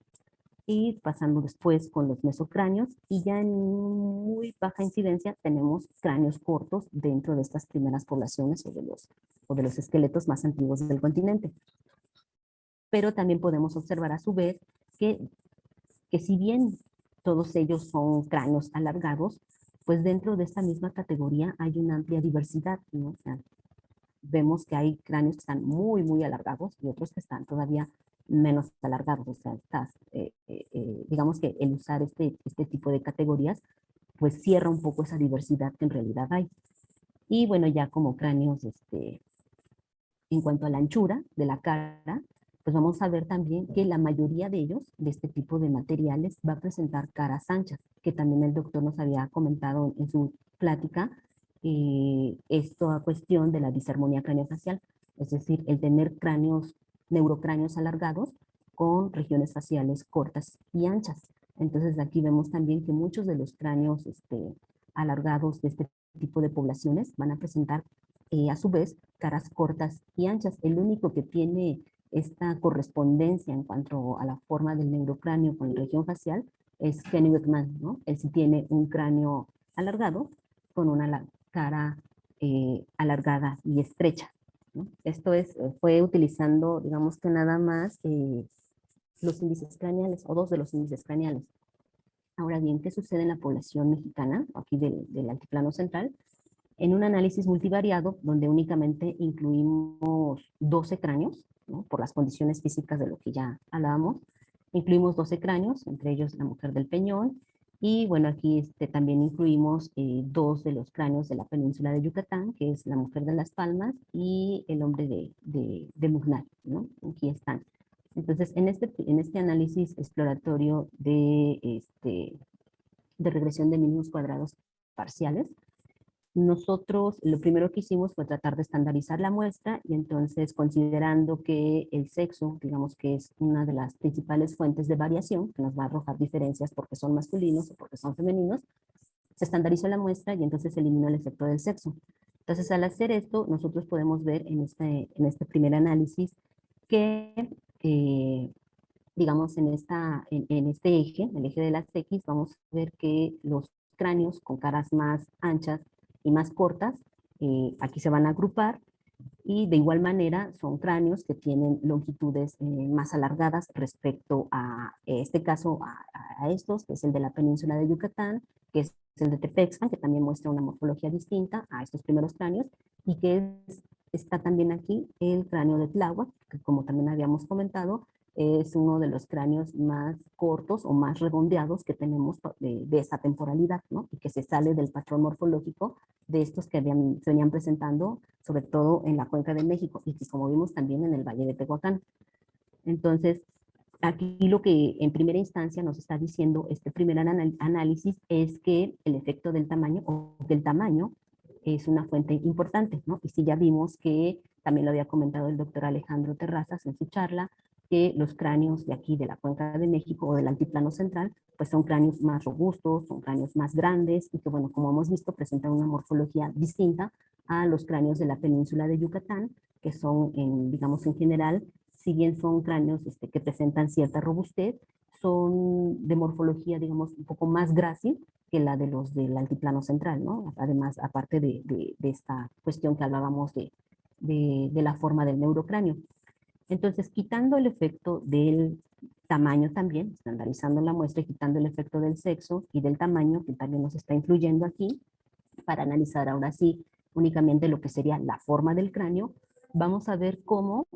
y pasando después con los mesocráneos, y ya en muy baja incidencia tenemos cráneos cortos dentro de estas primeras poblaciones o de los esqueletos más antiguos del continente. Pero también podemos observar a su vez que si bien todos ellos son cráneos alargados, pues dentro de esta misma categoría hay una amplia diversidad, ¿no? O sea, vemos que hay cráneos que están muy, muy alargados y otros que están todavía menos alargados. O sea, digamos que el usar este tipo de categorías, pues cierra un poco esa diversidad que en realidad hay. Y bueno, ya como cráneos, en cuanto a la anchura de la cara, pues vamos a ver también que la mayoría de ellos, de este tipo de materiales, va a presentar caras anchas, que también el doctor nos había comentado en su plática, esta cuestión de la disarmonía craneofacial, es decir, el tener neurocráneos alargados con regiones faciales cortas y anchas. Entonces aquí vemos también que muchos de los cráneos alargados de este tipo de poblaciones van a presentar a su vez caras cortas y anchas. El único que tiene esta correspondencia en cuanto a la forma del neurocráneo con la región facial es Kenny Beckman, ¿no? Él sí tiene un cráneo alargado con una cara alargada y estrecha, ¿no? Esto fue utilizando, digamos que nada más los índices craneales o dos de los índices craneales. Ahora bien, ¿qué sucede en la población mexicana, aquí del altiplano central? En un análisis multivariado, donde únicamente incluimos 12 cráneos, ¿no? Por las condiciones físicas de lo que ya hablábamos, incluimos 12 cráneos, entre ellos la mujer del Peñón, y bueno, aquí también incluimos dos de los cráneos de la península de Yucatán, que es la mujer de Las Palmas y el hombre de Mugnal, ¿no? Aquí están. Entonces, en este análisis exploratorio de regresión de mínimos cuadrados parciales, nosotros lo primero que hicimos fue tratar de estandarizar la muestra y entonces considerando que el sexo, digamos que es una de las principales fuentes de variación, que nos va a arrojar diferencias porque son masculinos o porque son femeninos, se estandarizó la muestra y entonces se eliminó el efecto del sexo. Entonces al hacer esto, nosotros podemos ver en este primer análisis que, digamos, en este eje, el eje de las X, vamos a ver que los cráneos con caras más anchas y más cortas, aquí se van a agrupar, y de igual manera son cráneos que tienen longitudes más alargadas respecto a, este caso, a estos, que es el de la península de Yucatán, que es el de Tepexpan, que también muestra una morfología distinta a estos primeros cráneos, y que está también aquí el cráneo de Tláhuac, que como también habíamos comentado, es uno de los cráneos más cortos o más redondeados que tenemos de esa temporalidad, ¿no? Y que se sale del patrón morfológico de estos que se venían presentando, sobre todo en la Cuenca de México, y que como vimos también en el Valle de Tehuacán. Entonces, aquí lo que en primera instancia nos está diciendo este primer análisis es que el efecto del tamaño, o del tamaño, es una fuente importante, ¿no? Y sí ya vimos que, también lo había comentado el doctor Alejandro Terrazas en su charla, que los cráneos de aquí, de la Cuenca de México o del Altiplano Central, pues son cráneos más robustos, son cráneos más grandes y que, bueno, como hemos visto, presentan una morfología distinta a los cráneos de la península de Yucatán, que son, digamos, en general, si bien son cráneos que presentan cierta robustez, son de morfología, digamos, un poco más grácil que la de los del Altiplano Central, ¿no? Además, aparte de esta cuestión que hablábamos de la forma del neurocráneo. Entonces, quitando el efecto del tamaño también, estandarizando la muestra y quitando el efecto del sexo y del tamaño, que también nos está influyendo aquí, para analizar ahora sí únicamente lo que sería la forma del cráneo, vamos a ver cómo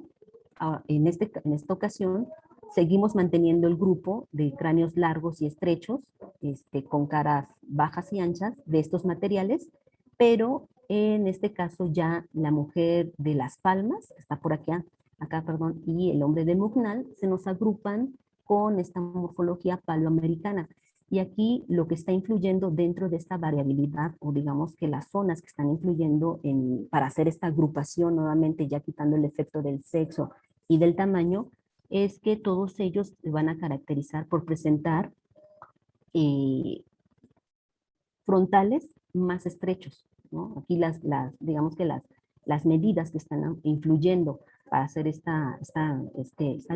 en esta ocasión seguimos manteniendo el grupo de cráneos largos y estrechos, con caras bajas y anchas de estos materiales, pero en este caso ya la mujer de Las Palmas, que está por acá, perdón, y el hombre de Mugnal se nos agrupan con esta morfología paloamericana. Y aquí lo que está influyendo dentro de esta variabilidad, o digamos que las zonas que están influyendo para hacer esta agrupación nuevamente, ya quitando el efecto del sexo y del tamaño, es que todos ellos se van a caracterizar por presentar frontales más estrechos, ¿no? Aquí digamos que las medidas que están influyendo para hacer esta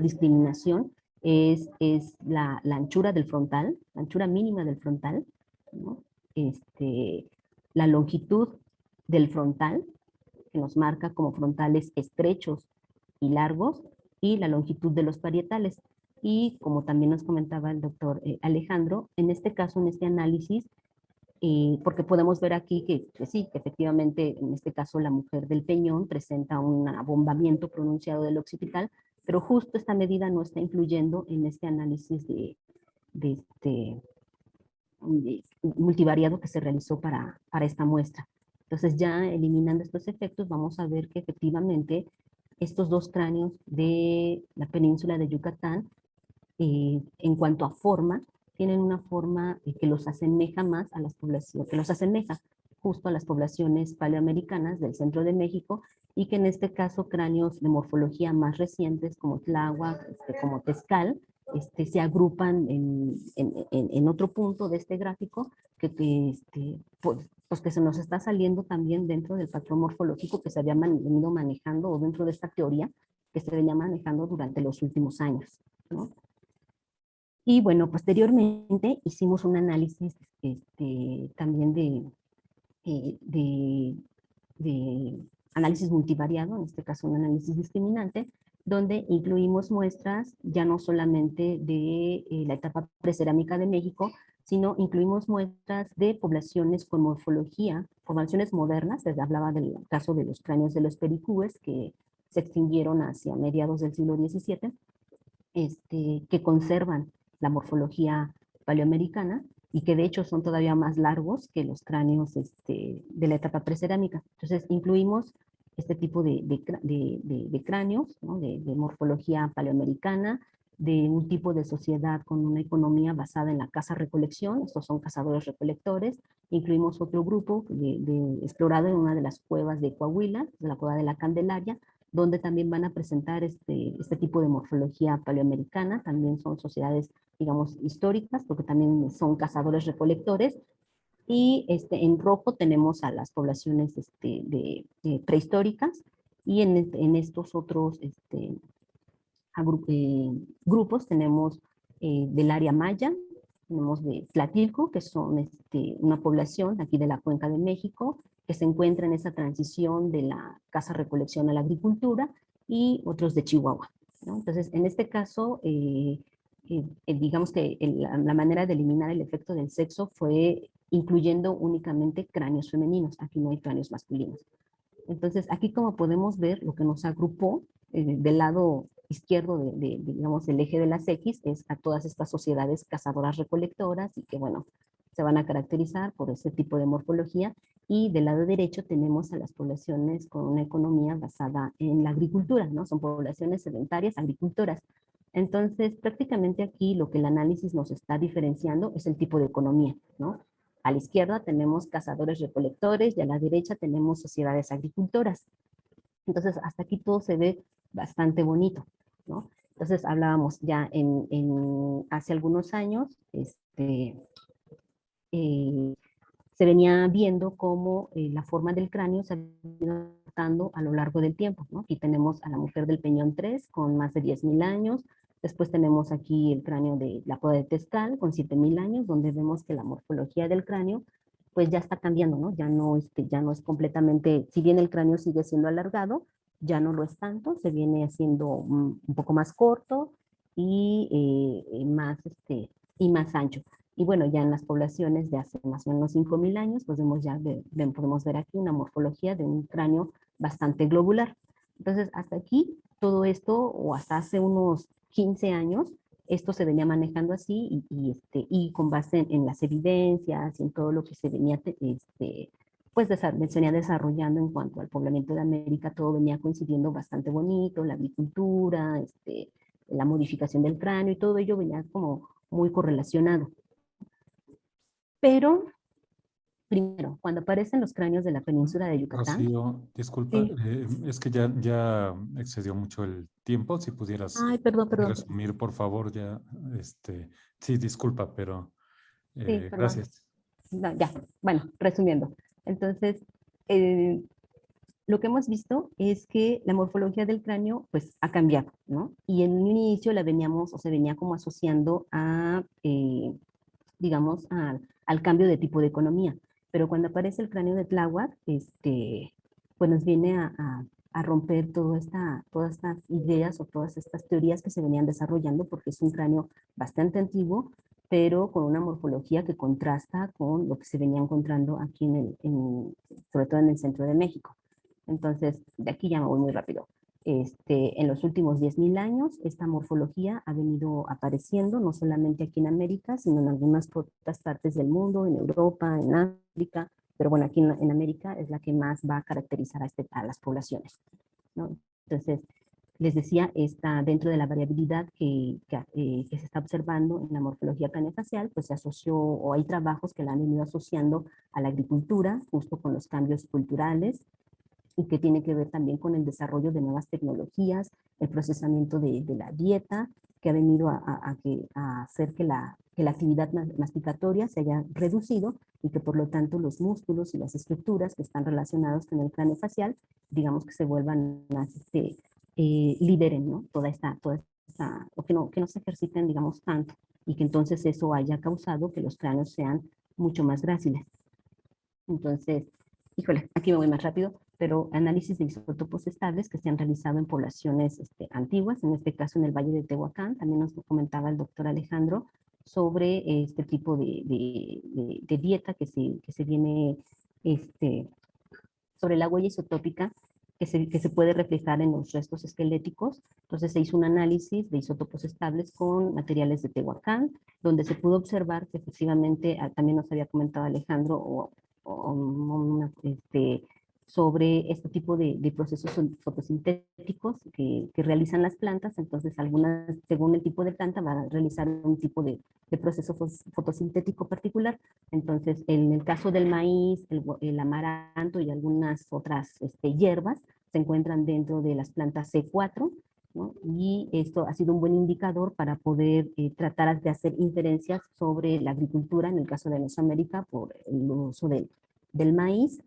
discriminación es la anchura del frontal, la anchura mínima del frontal, ¿no? La longitud del frontal, que nos marca como frontales estrechos y largos, y la longitud de los parietales. Y como también nos comentaba el doctor Alejandro, en este caso, en este análisis, porque podemos ver aquí que sí, que efectivamente en este caso la mujer del Peñón presenta un abombamiento pronunciado del occipital, pero justo esta medida no está influyendo en este análisis de multivariado que se realizó para esta muestra. Entonces ya eliminando estos efectos vamos a ver que efectivamente estos dos cráneos de la península de Yucatán, en cuanto a forma, tienen una forma que los asemeja más a las poblaciones, que los asemeja justo a las poblaciones paleoamericanas del centro de México, y que en este caso cráneos de morfología más recientes como Tláhuac, como Tezcal, se agrupan en otro punto de este gráfico, pues que se nos está saliendo también dentro del patrón morfológico que se había venido manejando, o dentro de esta teoría que se venía manejando durante los últimos años, ¿no? Y bueno, posteriormente hicimos un análisis también de análisis multivariado, en este caso un análisis discriminante, donde incluimos muestras ya no solamente de la etapa precerámica de México, sino incluimos muestras de poblaciones con morfología, poblaciones modernas. Les hablaba del caso de los cráneos de los pericúes, que se extinguieron hacia mediados del siglo XVII, que conservan la morfología paleoamericana y que de hecho son todavía más largos que los cráneos de la etapa precerámica. Entonces incluimos este tipo de cráneos, ¿no? de morfología paleoamericana, de un tipo de sociedad con una economía basada en la caza-recolección. Estos son cazadores-recolectores. Incluimos otro grupo explorado en una de las cuevas de Coahuila, de la cueva de la Candelaria, donde también van a presentar este tipo de morfología paleoamericana. También son sociedades, digamos, históricas, porque también son cazadores-recolectores. Y en rojo tenemos a las poblaciones prehistóricas, y en estos otros grupos tenemos del área maya, tenemos de Tlatilco, que son una población aquí de la Cuenca de México, que se encuentra en esa transición de la caza-recolección a la agricultura, y otros de Chihuahua, ¿no? Entonces, en este caso, digamos que la manera de eliminar el efecto del sexo fue incluyendo únicamente cráneos femeninos. Aquí no hay cráneos masculinos. Entonces, aquí, como podemos ver, lo que nos agrupó del lado izquierdo digamos, del eje de las X, es a todas estas sociedades cazadoras-recolectoras, y que, bueno, se van a caracterizar por ese tipo de morfología. Y del lado derecho tenemos a las poblaciones con una economía basada en la agricultura, ¿no? Son poblaciones sedentarias, agricultoras. Entonces, prácticamente aquí lo que el análisis nos está diferenciando es el tipo de economía, ¿no? A la izquierda tenemos cazadores-recolectores, y a la derecha tenemos sociedades agricultoras. Entonces, hasta aquí todo se ve bastante bonito, ¿no? Entonces, hablábamos ya hace algunos años, se venía viendo cómo la forma del cráneo se ha ido adaptando a lo largo del tiempo, ¿no? Aquí tenemos a la mujer del Peñón 3 con más de 10,000 años. Después tenemos aquí el cráneo de la Cueva de Tezcal con 7,000 años, donde vemos que la morfología del cráneo pues ya está cambiando, ¿no? Ya no es completamente, si bien el cráneo sigue siendo alargado, ya no lo es tanto, se viene haciendo un poco más corto y más ancho. Y bueno, ya en las poblaciones de hace más o menos 5,000 años, pues podemos ver aquí una morfología de un cráneo bastante globular. Entonces, hasta aquí, todo esto, o hasta hace unos 15 años, esto se venía manejando así, y con base en las evidencias y en todo lo que se venía, pues se venía desarrollando en cuanto al poblamiento de América. Todo venía coincidiendo bastante bonito, la agricultura, la modificación del cráneo, y todo ello venía como muy correlacionado. Pero, primero, cuando aparecen los cráneos de la península de Yucatán. Rocío, disculpa, Sí. es que ya excedió mucho el tiempo. Si pudieras Ay, perdón. resumir, por favor, ya, sí, disculpa, pero Sí, perdón. gracias. No, ya, bueno, resumiendo. Entonces, lo que hemos visto es que la morfología del cráneo pues ha cambiado, ¿no? Y en un inicio se venía como asociando a, digamos, al cambio de tipo de economía. Pero cuando aparece el cráneo de Tláhuac, pues nos viene a romper todas estas ideas o todas estas teorías que se venían desarrollando, porque es un cráneo bastante antiguo, pero con una morfología que contrasta con lo que se venía encontrando aquí sobre todo en el centro de México. Entonces, de aquí ya me voy muy rápido. En los últimos 10,000 años, esta morfología ha venido apareciendo, no solamente aquí en América, sino en algunas otras partes del mundo, en Europa, en África, pero bueno, aquí en América es la que más va a caracterizar a las poblaciones, ¿no? Entonces, les decía, dentro de la variabilidad que se está observando en la morfología craneofacial, pues se asoció, o hay trabajos que la han venido asociando a la agricultura, justo con los cambios culturales, y que tiene que ver también con el desarrollo de nuevas tecnologías, el procesamiento de la dieta, que ha venido a hacer que la actividad masticatoria se haya reducido y que por lo tanto los músculos y las estructuras que están relacionados con el cráneo facial, digamos que se vuelvan más, liberen, ¿no? Toda esta, o que no se ejerciten, digamos, tanto, y que entonces eso haya causado que los cráneos sean mucho más gráciles. Entonces, híjole, aquí me voy más rápido, pero análisis de isótopos estables que se han realizado en poblaciones antiguas, en este caso en el Valle de Tehuacán, también nos comentaba el doctor Alejandro sobre este tipo de dieta que se viene, sobre la huella isotópica que se puede reflejar en los restos esqueléticos. Entonces se hizo un análisis de isótopos estables con materiales de Tehuacán, donde se pudo observar que efectivamente, también nos había comentado Alejandro, sobre este tipo de procesos fotosintéticos que realizan las plantas. Entonces algunas, según el tipo de planta, van a realizar un tipo de proceso fotosintético particular. Entonces, en el caso del maíz, el amaranto y algunas otras hierbas se encuentran dentro de las plantas C4, ¿no? Y esto ha sido un buen indicador para poder tratar de hacer inferencias sobre la agricultura, en el caso de Mesoamérica, por el uso del maíz.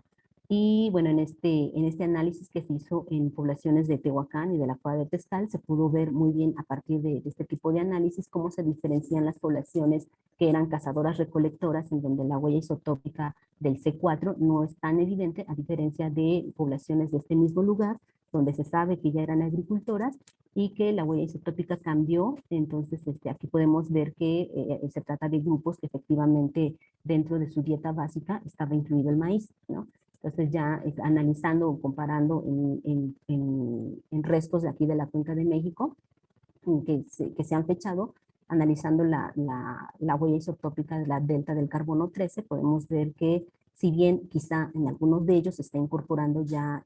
Y bueno, en este análisis que se hizo en poblaciones de Tehuacán y de la Cueva de Testal, se pudo ver muy bien a partir de este tipo de análisis cómo se diferencian las poblaciones que eran cazadoras recolectoras, en donde la huella isotópica del C4 no es tan evidente, a diferencia de poblaciones de este mismo lugar, donde se sabe que ya eran agricultoras y que la huella isotópica cambió. Entonces aquí podemos ver que se trata de grupos que efectivamente dentro de su dieta básica estaba incluido el maíz, ¿no? Entonces ya analizando o comparando en restos de aquí de la Cuenca de México que se han fechado, analizando la huella isotópica de la delta del carbono 13, podemos ver que si bien quizá en algunos de ellos se está incorporando ya,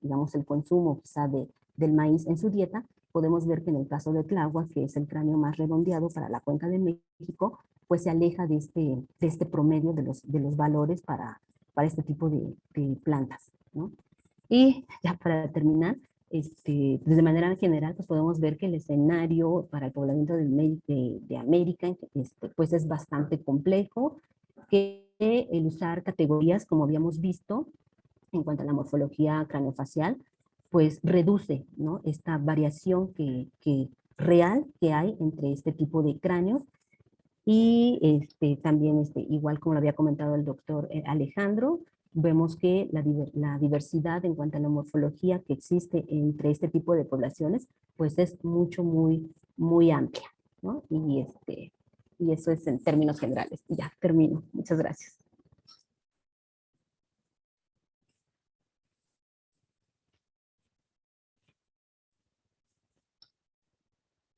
digamos, el consumo quizá del maíz en su dieta, podemos ver que en el caso de Tláhuac, que es el cráneo más redondeado para la Cuenca de México, pues se aleja de este promedio de los valores para este tipo de plantas, ¿no? Y ya para terminar, de manera general, pues podemos ver que el escenario para el poblamiento de América pues es bastante complejo, que el usar categorías, como habíamos visto, en cuanto a la morfología craneofacial, pues reduce, ¿no?, esta variación real que hay entre este tipo de cráneos. Y también, igual como lo había comentado el doctor Alejandro, vemos que la diversidad en cuanto a la morfología que existe entre este tipo de poblaciones, pues es muy, muy amplia, ¿no? Y eso es en términos generales. Y ya, termino. Muchas gracias.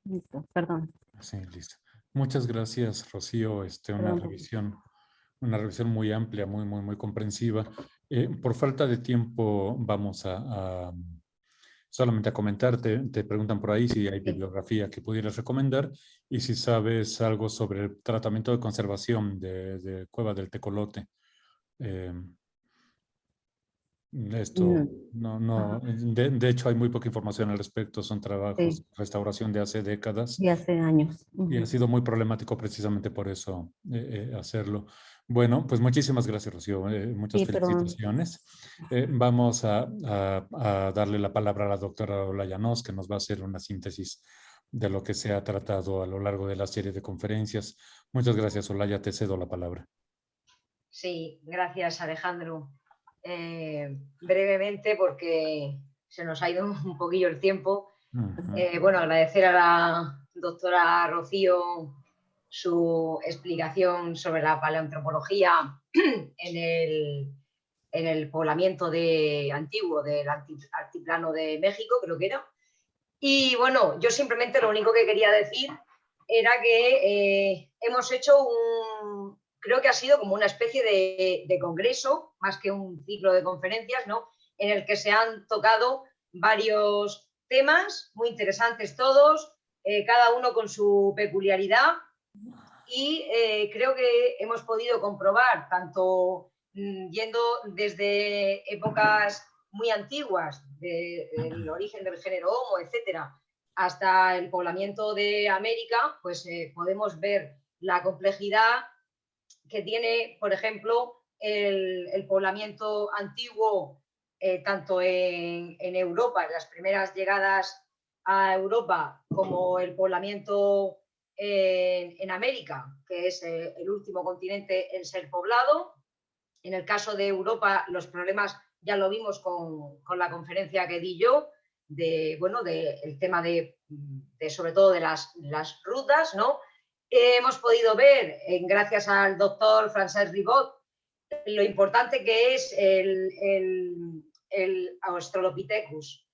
Listo, perdón. Sí, listo. Muchas gracias, Rocío. Una revisión muy amplia, muy comprensiva. Por falta de tiempo, vamos solamente a comentarte. Te preguntan por ahí si hay bibliografía que pudieras recomendar y si sabes algo sobre el tratamiento de conservación de Cueva del Tecolote. Esto de hecho hay muy poca información al respecto, son trabajos Sí, de restauración de hace décadas y hace años. y ha sido muy problemático precisamente por eso hacerlo. Bueno, pues muchísimas gracias, Rocío, muchas Sí, perdón. felicitaciones. Vamos a darle la palabra a la doctora Olaya Llanos, que nos va a hacer una síntesis de lo que se ha tratado a lo largo de la serie de conferencias. Muchas gracias, Olaya, te cedo la palabra. Sí, gracias, Alejandro. Brevemente, porque se nos ha ido un poquillo el tiempo. Bueno, agradecer a la doctora Rocío su explicación sobre la paleoantropología en el poblamiento antiguo del altiplano de México, creo que era. Y bueno, yo simplemente lo único que quería decir era que hemos hecho creo que ha sido como una especie de congreso, más que un ciclo de conferencias, ¿no?, en el que se han tocado varios temas muy interesantes todos, cada uno con su peculiaridad, y creo que hemos podido comprobar, tanto yendo desde épocas muy antiguas, del origen del género Homo, etcétera, hasta el poblamiento de América, pues podemos ver la complejidad que tiene, por ejemplo, el poblamiento antiguo, tanto en Europa, en las primeras llegadas a Europa, como el poblamiento en América, que es el último continente en ser poblado. En el caso de Europa, los problemas ya lo vimos con la conferencia que di yo, el tema de sobre todo de las rutas, ¿no? Hemos podido ver, gracias al doctor Francesc Ribot, lo importante que es el Australopithecus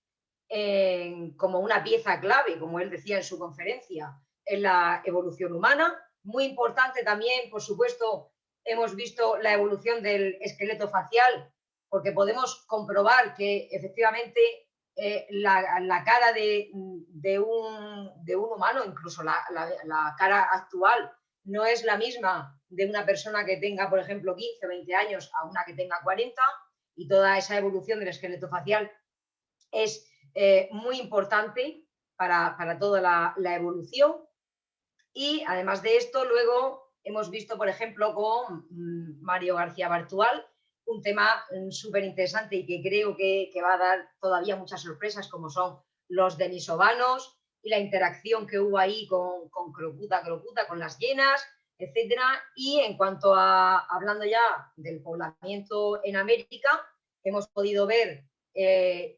como una pieza clave, como él decía en su conferencia, en la evolución humana. Muy importante también, por supuesto, hemos visto la evolución del esqueleto facial, porque podemos comprobar que efectivamente la cara de un humano, incluso la cara actual, no es la misma de una persona que tenga, por ejemplo, 15 o 20 años a una que tenga 40, y toda esa evolución del esqueleto facial es muy importante para toda la evolución. Y además de esto, luego hemos visto, por ejemplo, con Mario García Bartual, un tema súper interesante y que creo que va a dar todavía muchas sorpresas, como son los denisovanos y la interacción que hubo ahí con Crocuta, con las hienas, etcétera. Y en cuanto a, hablando ya del poblamiento en América, hemos podido ver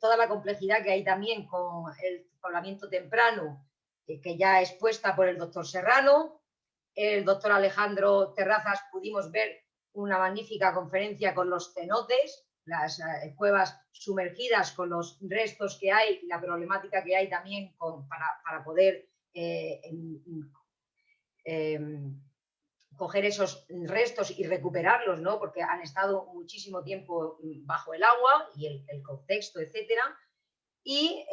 toda la complejidad que hay también con el poblamiento temprano, que ya expuesta por el doctor Serrano. El doctor Alejandro Terrazas pudimos ver una magnífica conferencia con los cenotes, las cuevas sumergidas, con los restos que hay, la problemática que hay también para poder coger esos restos y recuperarlos, ¿no? Porque han estado muchísimo tiempo bajo el agua y el contexto, etcétera. Y,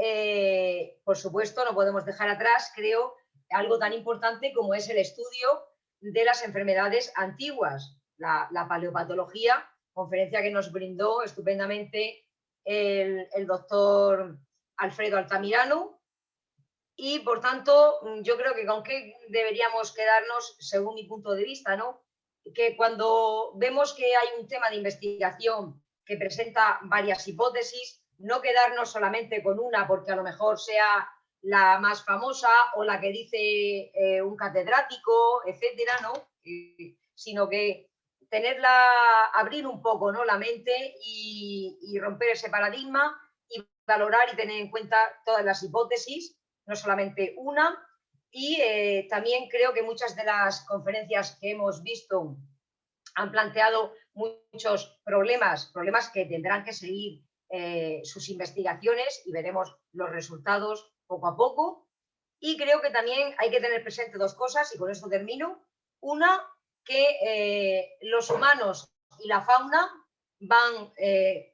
por supuesto, no podemos dejar atrás, creo, algo tan importante como es el estudio de las enfermedades antiguas, la paleopatología, conferencia que nos brindó estupendamente el doctor Alfredo Altamirano. Y, por tanto, yo creo que con qué deberíamos quedarnos, según mi punto de vista, ¿no? Que cuando vemos que hay un tema de investigación que presenta varias hipótesis, no quedarnos solamente con una porque a lo mejor sea la más famosa o la que dice un catedrático, etcétera, ¿no? Sino que abrir un poco, ¿no?, la mente y romper ese paradigma y valorar y tener en cuenta todas las hipótesis, no solamente una. Y también creo que muchas de las conferencias que hemos visto han planteado muchos problemas que tendrán que seguir sus investigaciones y veremos los resultados poco a poco. Y creo que también hay que tener presente dos cosas, y con esto termino. Una, que los humanos y la fauna van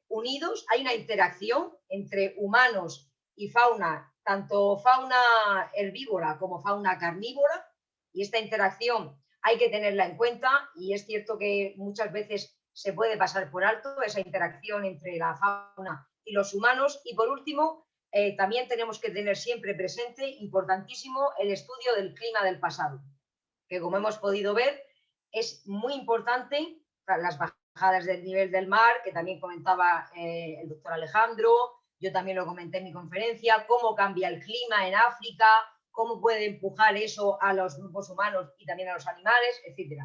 unidos, hay una interacción entre humanos y fauna, tanto fauna herbívora como fauna carnívora, y esta interacción hay que tenerla en cuenta, y es cierto que muchas veces se puede pasar por alto esa interacción entre la fauna y los humanos. Y por último, también tenemos que tener siempre presente, importantísimo, el estudio del clima del pasado, que como hemos podido ver es muy importante para las bajadas del nivel del mar, que también comentaba el doctor Alejandro, yo también lo comenté en mi conferencia, cómo cambia el clima en África, cómo puede empujar eso a los grupos humanos y también a los animales, etc.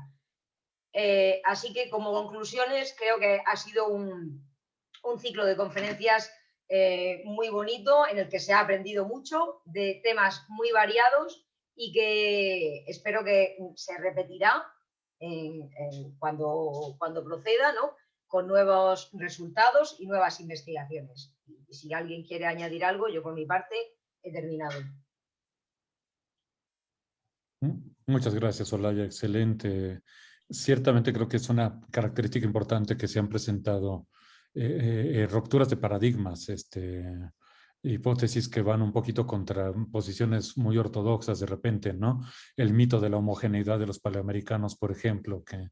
Así que, como conclusiones, creo que ha sido un ciclo de conferencias muy bonito, en el que se ha aprendido mucho de temas muy variados y que espero que se repetirá cuando proceda, ¿no?, con nuevos resultados y nuevas investigaciones. Y si alguien quiere añadir algo, yo por mi parte he terminado. Muchas gracias, Olaya. Excelente. Ciertamente creo que es una característica importante que se han presentado rupturas de paradigmas, hipótesis que van un poquito contra posiciones muy ortodoxas de repente, ¿no? El mito de la homogeneidad de los paleoamericanos, por ejemplo, que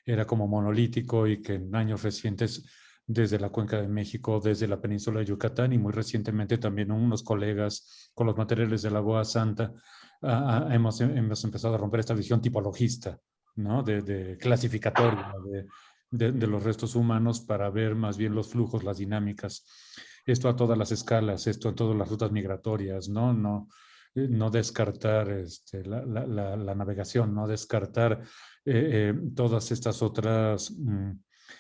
era como monolítico y que en años recientes desde la Cuenca de México, desde la península de Yucatán y muy recientemente también unos colegas con los materiales de Lagoa Santa hemos empezado a romper esta visión tipologista, ¿no? De clasificatoria de los restos humanos para ver más bien los flujos, las dinámicas. Esto a todas las escalas, esto en todas las rutas migratorias, ¿no? No descartar la navegación, no descartar todas estas otras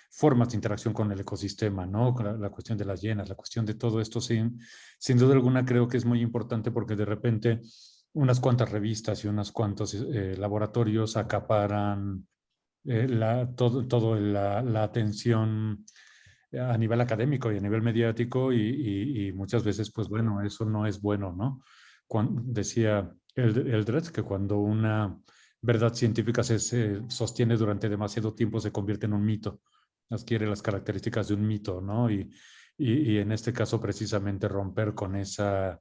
formas de interacción con el ecosistema, ¿no? La cuestión de las llenas, la cuestión de todo esto, sin duda alguna creo que es muy importante porque de repente unas cuantas revistas y unos cuantos laboratorios acaparan todo la atención a nivel académico y a nivel mediático y muchas veces, pues bueno, eso no es bueno, ¿no? Decía Eldred que cuando una verdad científica se sostiene durante demasiado tiempo se convierte en un mito, adquiere las características de un mito, ¿no? Y en este caso precisamente romper con esa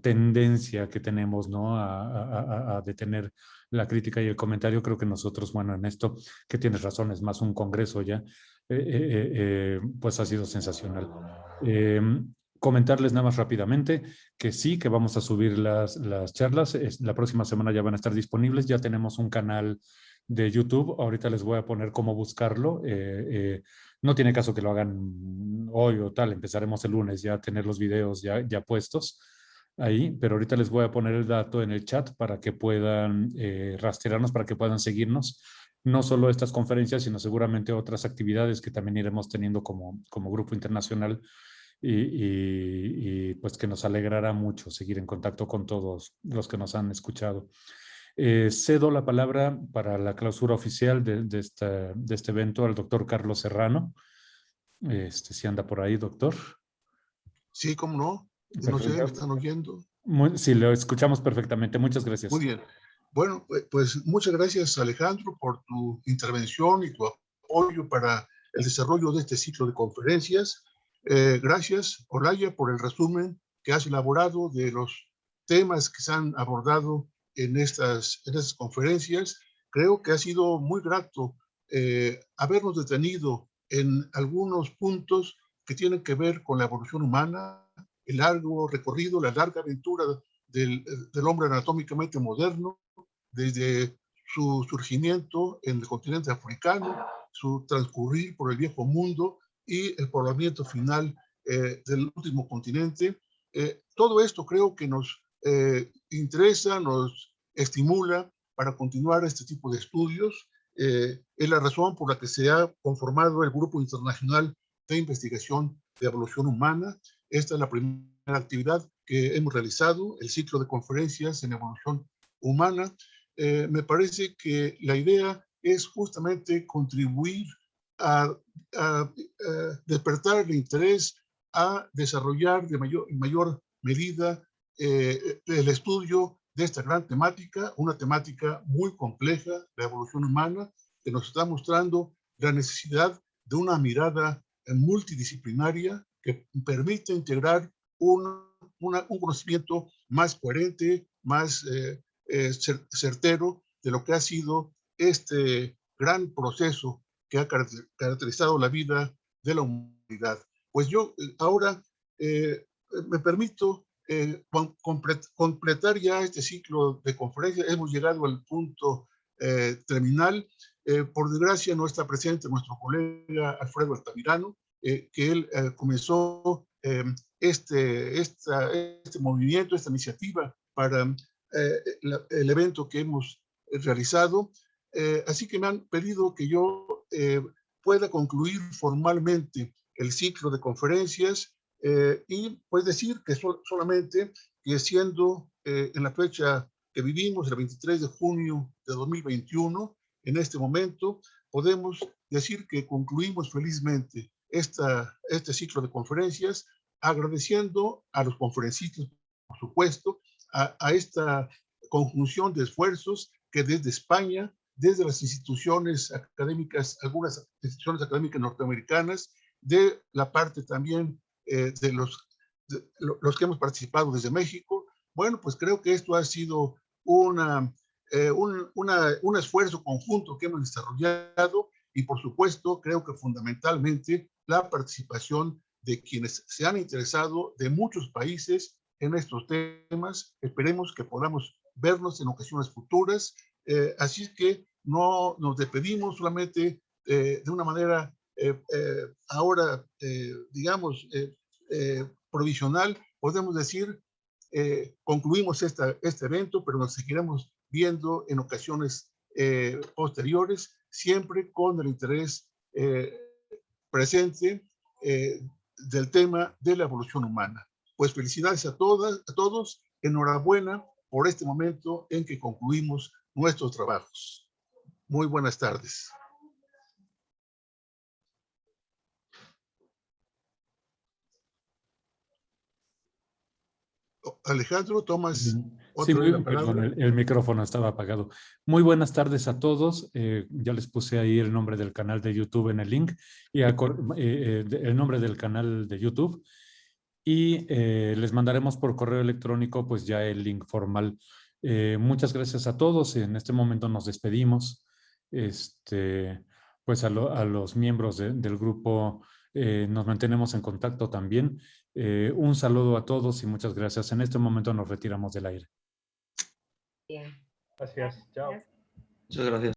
tendencia que tenemos, ¿no? A detener la crítica y el comentario. Creo que nosotros, bueno, en esto, que tienes razón, es más un congreso ya, pues ha sido sensacional. Comentarles nada más rápidamente que sí, que vamos a subir las charlas. La próxima semana ya van a estar disponibles. Ya tenemos un canal de YouTube. Ahorita les voy a poner cómo buscarlo. No tiene caso que lo hagan hoy o tal. Empezaremos el lunes ya a tener los videos ya puestos ahí, pero ahorita les voy a poner el dato en el chat para que puedan rastrearnos, para que puedan seguirnos. No solo estas conferencias, sino seguramente otras actividades que también iremos teniendo como grupo internacional y pues que nos alegrará mucho seguir en contacto con todos los que nos han escuchado. Cedo la palabra para la clausura oficial de este evento al doctor Carlos Serrano. Si anda por ahí, doctor. Sí, cómo no. No sé, ¿me están oyendo? Sí, lo escuchamos perfectamente. Muchas gracias. Muy bien. Bueno, pues muchas gracias, Alejandro, por tu intervención y tu apoyo para el desarrollo de este ciclo de conferencias. Gracias, Olaya, por el resumen que has elaborado de los temas que se han abordado en estas conferencias. Creo que ha sido muy grato habernos detenido en algunos puntos que tienen que ver con la evolución humana, el largo recorrido, la larga aventura del hombre anatómicamente moderno, desde su surgimiento en el continente africano, su transcurrir por el viejo mundo y el poblamiento final del último continente. Todo esto creo que nos interesa, nos estimula para continuar este tipo de estudios. Es la razón por la que se ha conformado el Grupo Internacional de Investigación de Evolución Humana. Esta es la primera actividad que hemos realizado, el ciclo de conferencias en evolución humana. Me parece que la idea es justamente contribuir a despertar el interés, a desarrollar en mayor medida el estudio de esta gran temática, una temática muy compleja, la evolución humana, que nos está mostrando la necesidad de una mirada multidisciplinaria que permite integrar un conocimiento más coherente, más certero de lo que ha sido este gran proceso que ha caracterizado la vida de la humanidad. Pues yo ahora me permito completar ya este ciclo de conferencias. Hemos llegado al punto terminal. Por desgracia no está presente nuestro colega Alfredo Altamirano, que él comenzó este movimiento, esta iniciativa para el evento que hemos realizado. Así que me han pedido que yo pueda concluir formalmente el ciclo de conferencias y pues decir que solamente que siendo en la fecha que vivimos, el 23 de junio de 2021, en este momento podemos decir que concluimos felizmente este ciclo de conferencias, agradeciendo a los conferencistas, por supuesto, a esta conjunción de esfuerzos que desde España, desde las instituciones académicas, algunas instituciones académicas norteamericanas, de la parte también de los que hemos participado desde México. Bueno, pues creo que esto ha sido un esfuerzo conjunto que hemos desarrollado y por supuesto creo que fundamentalmente la participación de quienes se han interesado de muchos países en estos temas. Esperemos que podamos vernos en ocasiones futuras. Así es que no nos despedimos solamente de una manera ahora, digamos, provisional. Podemos decir, concluimos este evento, pero nos seguiremos viendo en ocasiones posteriores, siempre con el interés presente del tema de la evolución humana. Pues felicidades a todos, enhorabuena por este momento en que concluimos nuestros trabajos. Muy buenas tardes. Alejandro, tomas Sí, otra vez la perdón, palabra. el micrófono estaba apagado. Muy buenas tardes a todos. Ya les puse ahí el nombre del canal de YouTube en el link y el nombre del canal de YouTube. Y les mandaremos por correo electrónico pues ya el link formal. Muchas gracias a todos. En este momento nos despedimos. Pues a los miembros del grupo nos mantenemos en contacto también. Un saludo a todos y muchas gracias. En este momento nos retiramos del aire. Bien. Gracias. Chao. Muchas gracias.